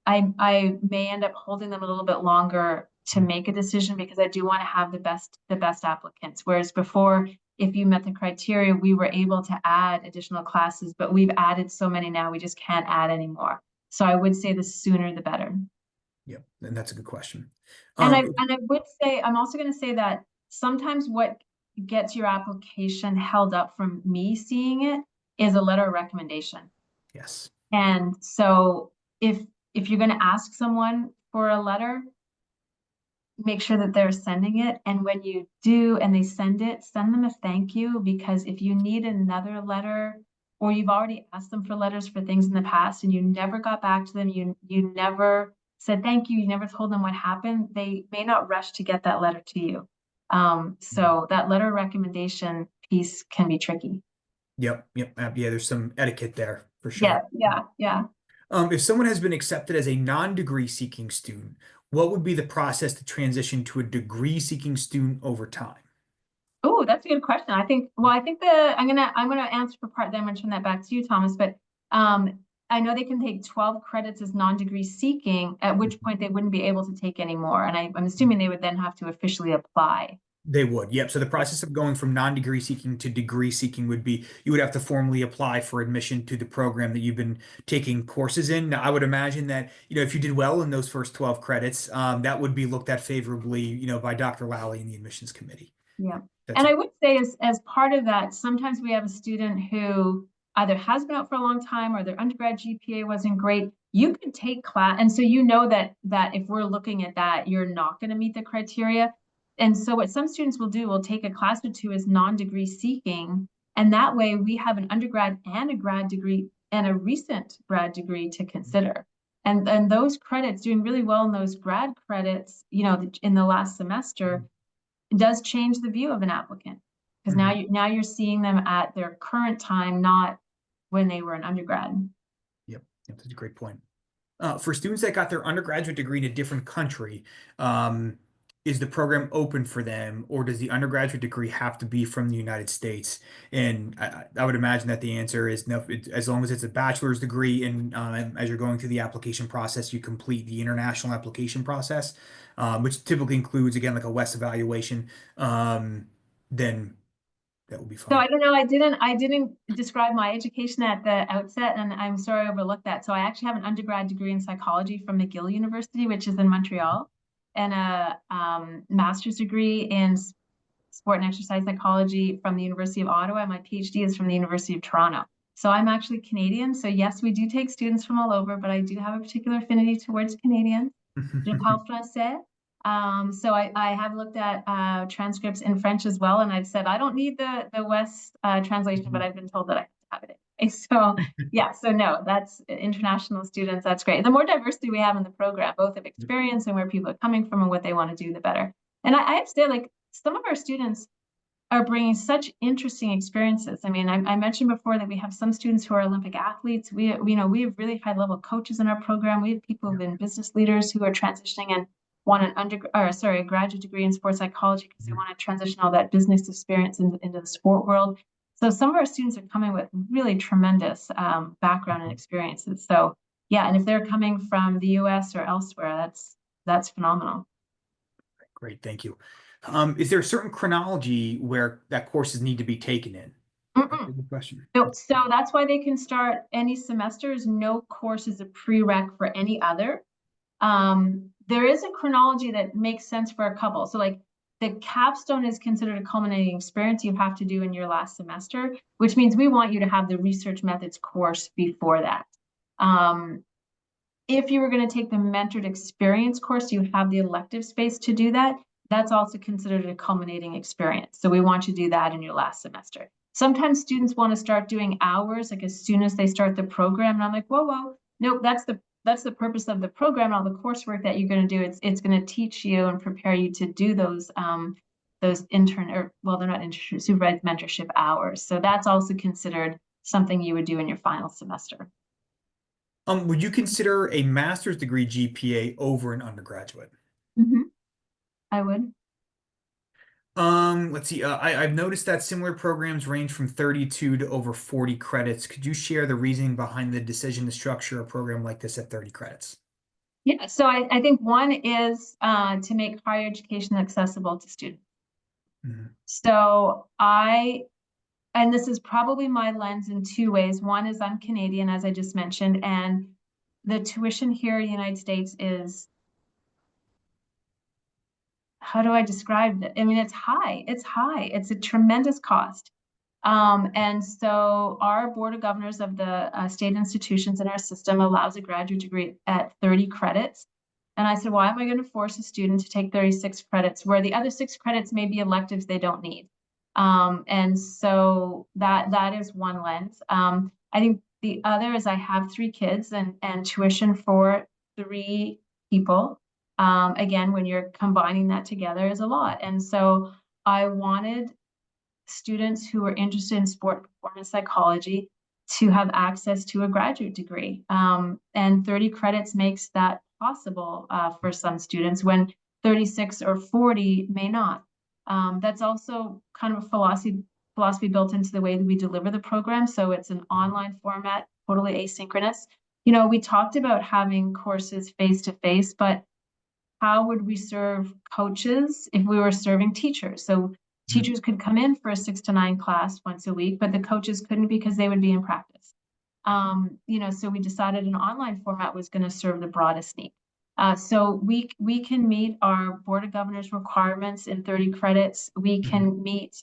I may end up holding them a little bit longer to make a decision, because I do want to have the best applicants. Whereas before, if you met the criteria, we were able to add additional classes, but we've added so many now, we just can't add anymore. So I would say the sooner the better. Yep, and that's a good question. And I Um, and I would say, I'm also going to say that sometimes what gets your application held up from me seeing it is a letter of recommendation. yes. And so if you're going to ask someone for a letter, make sure that they're sending it. And when you do and they send it, send them a thank you, because if you need another letter, or you've already asked them for letters for things in the past and you never got back to them, you never said thank you, you never told them what happened, they may not rush to get that letter to you. So that letter recommendation piece can be tricky. Yep, yep, yeah, there's some etiquette there for Yeah, sure. yeah, yeah. If someone has been accepted as a non-degree seeking student, what would be the process to transition to a degree seeking student over time? Oh, that's a good question. I think I'm gonna answer for part, then I'm gonna turn that back to you, Thomas. But I know they can take 12 credits as non-degree seeking, at which point they wouldn't be able to take any more. And I'm assuming they would then have to officially apply. They would, yep. So the process of going from non-degree seeking to degree seeking would be you would have to formally apply for admission to the program that you've been taking courses in. Now, I would imagine that, if you did well in those first 12 credits, that would be looked at favorably, by Dr. Lally and the admissions committee. Yeah. That's And a, I would say, as part of that, sometimes we have a student who either has been out for a long time or their undergrad GPA wasn't great. You could take class, and so that if we're looking at that, you're not going to meet the criteria. And so what some students will do, will take a class or two as non-degree seeking, and that way we have an undergrad and a grad degree and a recent grad degree to consider. And those credits, doing really well in those grad credits, in the last semester, does change the view of an applicant. because now you're seeing them at their current time, not when they were an undergrad. Yep, that's a great point. For students that got their undergraduate degree in a different country, um, is the program open for them, or does the undergraduate degree have to be from the United States? And I would imagine that the answer is no, as long as it's a bachelor's degree, and as you're going through the application process, you complete the international application process, which typically includes, again, like a WES evaluation, then that will be So fine. I don't know, I didn't describe my education at the outset, and I'm sorry I overlooked that. So I actually have an undergrad degree in psychology from McGill University, which is in Montreal, and a master's degree in sport and exercise psychology from the University of Ottawa. My PhD is from the University of Toronto. So I'm actually Canadian. So yes, we do take students from all over, but I do have a particular affinity towards Canadians. Je parle français. So I have looked at transcripts in French as well, and I've said I don't need the West translation, but I've been told that I have to have it. So yeah, so no, that's international students. That's great. The more diversity we have in the program, both of experience and where people are coming from and what they want to do, the better. And I have to say, like, some of our students are bringing such interesting experiences. I mean, I mentioned before that we have some students who are Olympic athletes. We have really high level coaches in our program. We have people who've been business leaders who are transitioning and want a graduate degree in sports psychology because they want to transition all that business experience into the sport world. So some of our students are coming with really tremendous background and experiences. So yeah, and if they're coming from the US or elsewhere, that's phenomenal. Great, thank you. Is there a certain chronology where that courses need to be taken in? That's a Mm-mm. good question. So that's why they can start any semesters. No course is a prereq for any other. There is a chronology that makes sense for a couple. So like the capstone is considered a culminating experience you have to do in your last semester, which means we want you to have the research methods course before that. If you were going to take the mentored experience course, you have the elective space to do that. That's also considered a culminating experience. So we want you to do that in your last semester. Sometimes students want to start doing hours like as soon as they start the program. And I'm like, whoa, nope, that's the purpose of the program, all the coursework that you're going to do. It's going to teach you and prepare you to do those intern, or well, they're not intern, supervised mentorship hours. So that's also considered something you would do in your final semester. Would you consider a master's degree GPA over an undergraduate? Mhm. I would. Let's see. I've noticed that similar programs range from 32 to over 40 credits. Could you share the reasoning behind the decision to structure a program like this at 30 credits? Yeah, so I think one is to make higher education accessible to students. Mhm. So and this is probably my lens in two ways. One is I'm Canadian, as I just mentioned, and the tuition here in the United States is, how do I describe it? I mean, it's high. It's high. It's a tremendous cost. And so our Board of Governors of the state institutions in our system allows a graduate degree at 30 credits. And I said, why am I going to force a student to take 36 credits where the other 6 credits may be electives they don't need? And so that is one lens. I think the other is I have 3 kids and tuition for 3 people. Again, when you're combining that together is a lot. And so I wanted students who are interested in sport performance psychology to have access to a graduate degree. And 30 credits makes that possible for some students when 36 or 40 may not. That's also kind of a philosophy built into the way that we deliver the program. So it's an online format, totally asynchronous. We talked about having courses face to face, but how would we serve coaches if we were serving teachers? So teachers could come in for a 6 to 9 class once a week, but the coaches couldn't because they would be in practice. So we decided an online format was going to serve the broadest need. So we can meet our Board of Governors requirements in 30 credits. We can meet,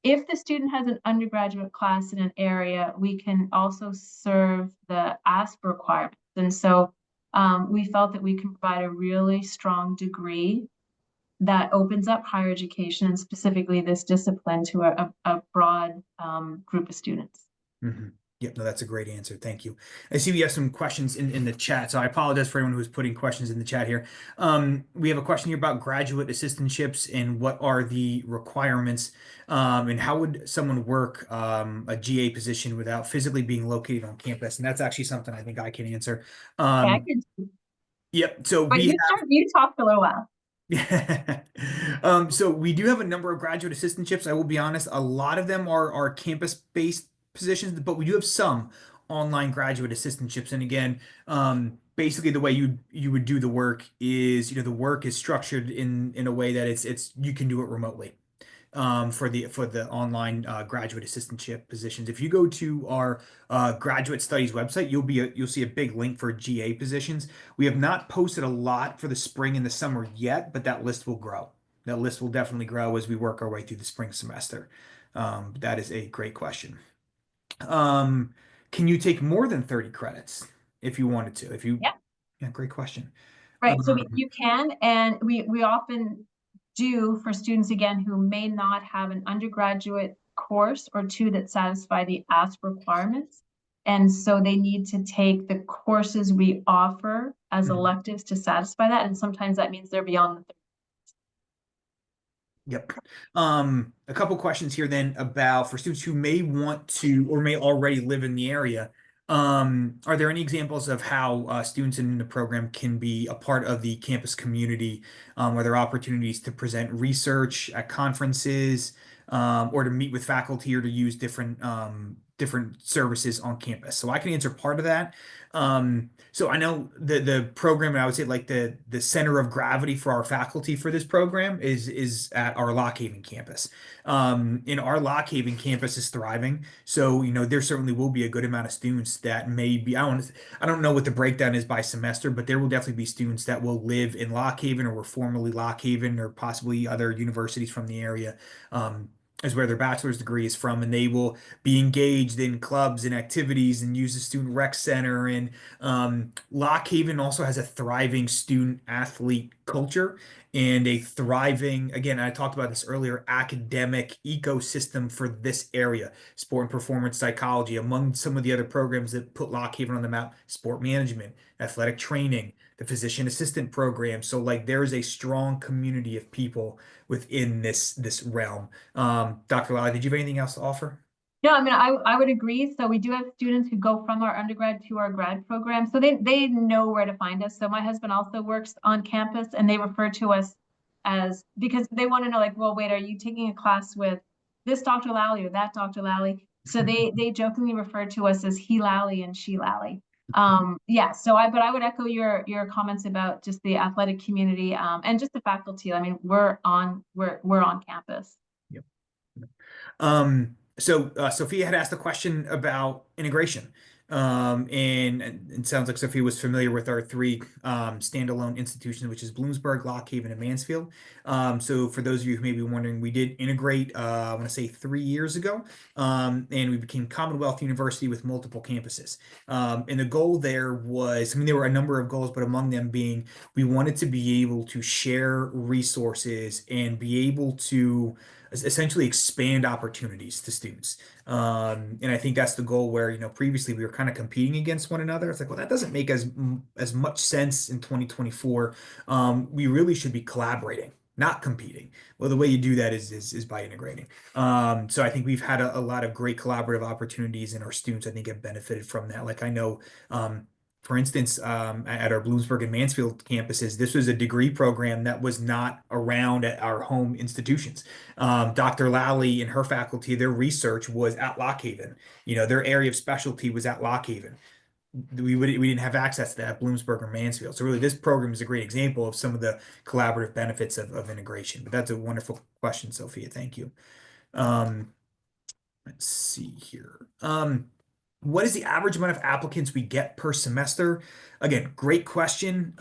if the student has an undergraduate class in an area, we can also serve the ASP requirements. And so we felt that we can provide a really strong degree that opens up higher education and specifically this discipline to a broad group of students. Mm-hmm. Yep, no, that's a great answer. Thank you. I see we have some questions in the chat, so I apologize for anyone who's putting questions in the chat here. We have a question here about graduate assistantships and what are the requirements, and how would someone work a GA position without physically being located on campus? And that's actually something I think I can answer. Yeah, I Um, could, yep, so but we you talk for a little while. So we do have a number of graduate assistantships. I will be honest, a lot of them are campus-based positions, but we do have some online graduate assistantships. And again, basically the way you would do the work is, the work is structured in a way that it's you can do it remotely for the online graduate assistantship positions. If you go to our graduate studies website, you'll see a big link for GA positions. We have not posted a lot for the spring and the summer yet, but that list will grow. That list will definitely grow as we work our way through the spring semester. That is a great question. Um, can you take more than 30 credits if you wanted to? Yeah. Yeah, great question. Right. So Um, you can, and we often do for students again who may not have an undergraduate course or two that satisfy the ask requirements. And so they need to take the courses we offer as mhm. electives to satisfy that. And sometimes that means they're beyond the Yep. A couple questions here then about for students who may want to or may already live in the area. Are there any examples of how students in the program can be a part of the campus community? Are there opportunities to present research at conferences, or to meet with faculty or to use different services on campus? So I can answer part of that. So I know the program, and I would say like the center of gravity for our faculty for this program is at our Lock Haven campus. And our Lock Haven campus is thriving. So, there certainly will be a good amount of students that may be, I don't know what the breakdown is by semester, but there will definitely be students that will live in Lock Haven or were formerly Lock Haven or possibly other universities from the area. Is where their bachelor's degree is from, and they will be engaged in clubs and activities and use the student rec center. And Lock Haven also has a thriving student athlete culture and a thriving, again, I talked about this earlier, academic ecosystem for this area, sport and performance psychology. Among some of the other programs that put Lock Haven on the map, sport management, athletic training, the physician assistant program. So like there is a strong community of people within this realm. Dr. Lally, did you have anything else to offer? No, I mean, I would agree. So we do have students who go from our undergrad to our grad program. So they know where to find us. So my husband also works on campus and they refer to us as, because they want to know like, well, wait, are you taking a class with this Dr. Lally or that Dr. Lally? So they jokingly refer to us as he Lally and she Lally. Yeah, but I would echo your comments about just the athletic community and just the faculty. I mean, we're on campus. Yep. So Sophia had asked a question about integration. And it sounds like Sophia was familiar with our three standalone institutions, which is Bloomsburg, Lock Haven, and Mansfield. So for those of you who may be wondering, we did integrate, I want to say 3 years ago, and we became Commonwealth University with multiple campuses. And the goal there was, I mean, there were a number of goals, but among them being we wanted to be able to share resources and be able to essentially expand opportunities to students. And I think that's the goal where, previously we were kind of competing against one another. It's like, well, that doesn't make as much sense in 2024. We really should be collaborating, not competing. Well, the way you do that is by integrating. So I think we've had a lot of great collaborative opportunities, and our students, I think, have benefited from that. Like I know, for instance, at our Bloomsburg and Mansfield campuses, this was a degree program that was not around at our home institutions. Dr. Lally and her faculty, their research was at Lock Haven. Their area of specialty was at Lock Haven. We didn't have access to that at Bloomsburg or Mansfield. So really, this program is a great example of some of the collaborative benefits of integration. But that's a wonderful question, Sophia. Thank you. Um, let's see here. What is the average amount of applicants we get per semester? Again, great question.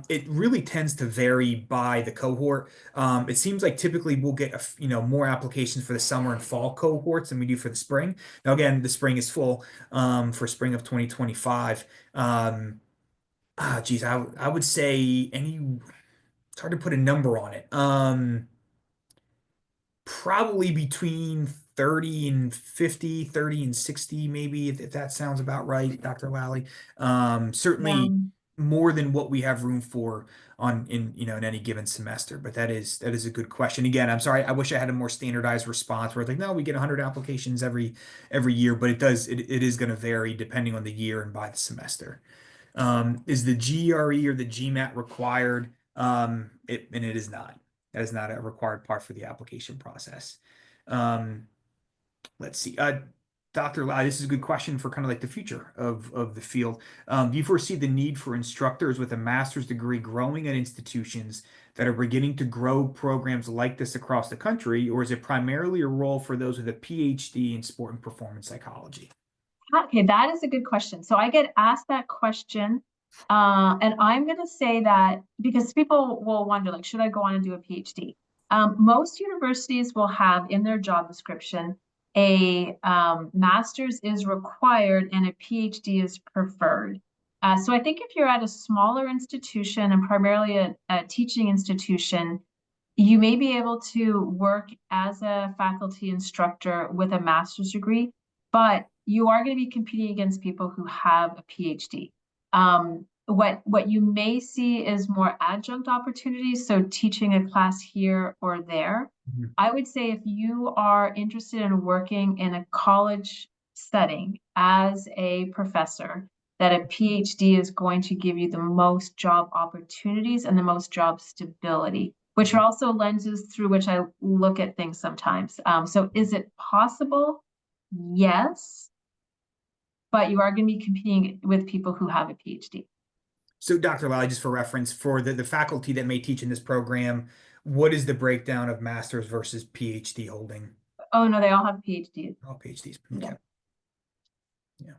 It really tends to vary by the cohort. It seems like typically we'll get more applications for the summer and fall cohorts than we do for the spring. Now, again, the spring is full for spring of 2025. Geez, I would say it's hard to put a number on it. Probably between 30 and 50, 30 and 60, maybe, if that sounds about right, Dr. Lally. Yeah. Certainly more than what we have room for in any given semester. But that is a good question. Again, I'm sorry, I wish I had a more standardized response where it's like, no, we get 100 applications every year, but it is going to vary depending on the year and by the semester. Is the GRE or the GMAT required? And it is not. That is not a required part for the application process. Um, let's see. Dr. Lau, this is a good question for kind of like the future of the field. Do you foresee the need for instructors with a master's degree growing at institutions that are beginning to grow programs like this across the country, or is it primarily a role for those with a PhD in sport and performance psychology? Okay, that is a good question. So I get asked that question, and I'm going to say that because people will wonder, like, should I go on and do a PhD? Most universities will have in their job description a master's is required and a PhD is preferred. So I think if you're at a smaller institution and primarily a teaching institution, you may be able to work as a faculty instructor with a master's degree, but you are going to be competing against people who have a PhD. What you may see is more adjunct opportunities, so teaching a class here or there. Mhm. I would say if you are interested in working in a college setting as a professor, that a PhD is going to give you the most job opportunities and the most job stability, which are also lenses through which I look at things sometimes. So is it possible? Yes, but you are going to be competing with people who have a PhD. So, Dr. Lally, just for reference, for the faculty that may teach in this program, what is the breakdown of master's versus PhD holding? Oh no, they all have PhDs. All PhDs. Yeah. Okay. Yeah.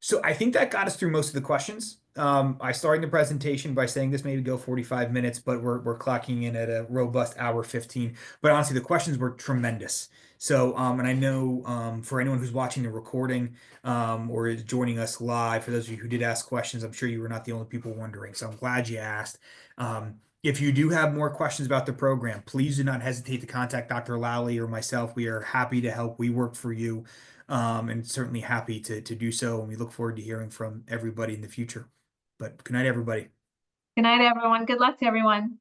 So I think that got us through most of the questions. I started the presentation by saying this maybe go 45 minutes, but we're clocking in at a robust hour 15. But honestly, the questions were tremendous. So, and I know for anyone who's watching the recording or is joining us live, for those of you who did ask questions, I'm sure you were not the only people wondering. So I'm glad you asked. If you do have more questions about the program, please do not hesitate to contact Dr. Lally or myself. We are happy to help. We work for you, and certainly happy to do so. And we look forward to hearing from everybody in the future. But good night, everybody. Good night, everyone. Good luck to everyone.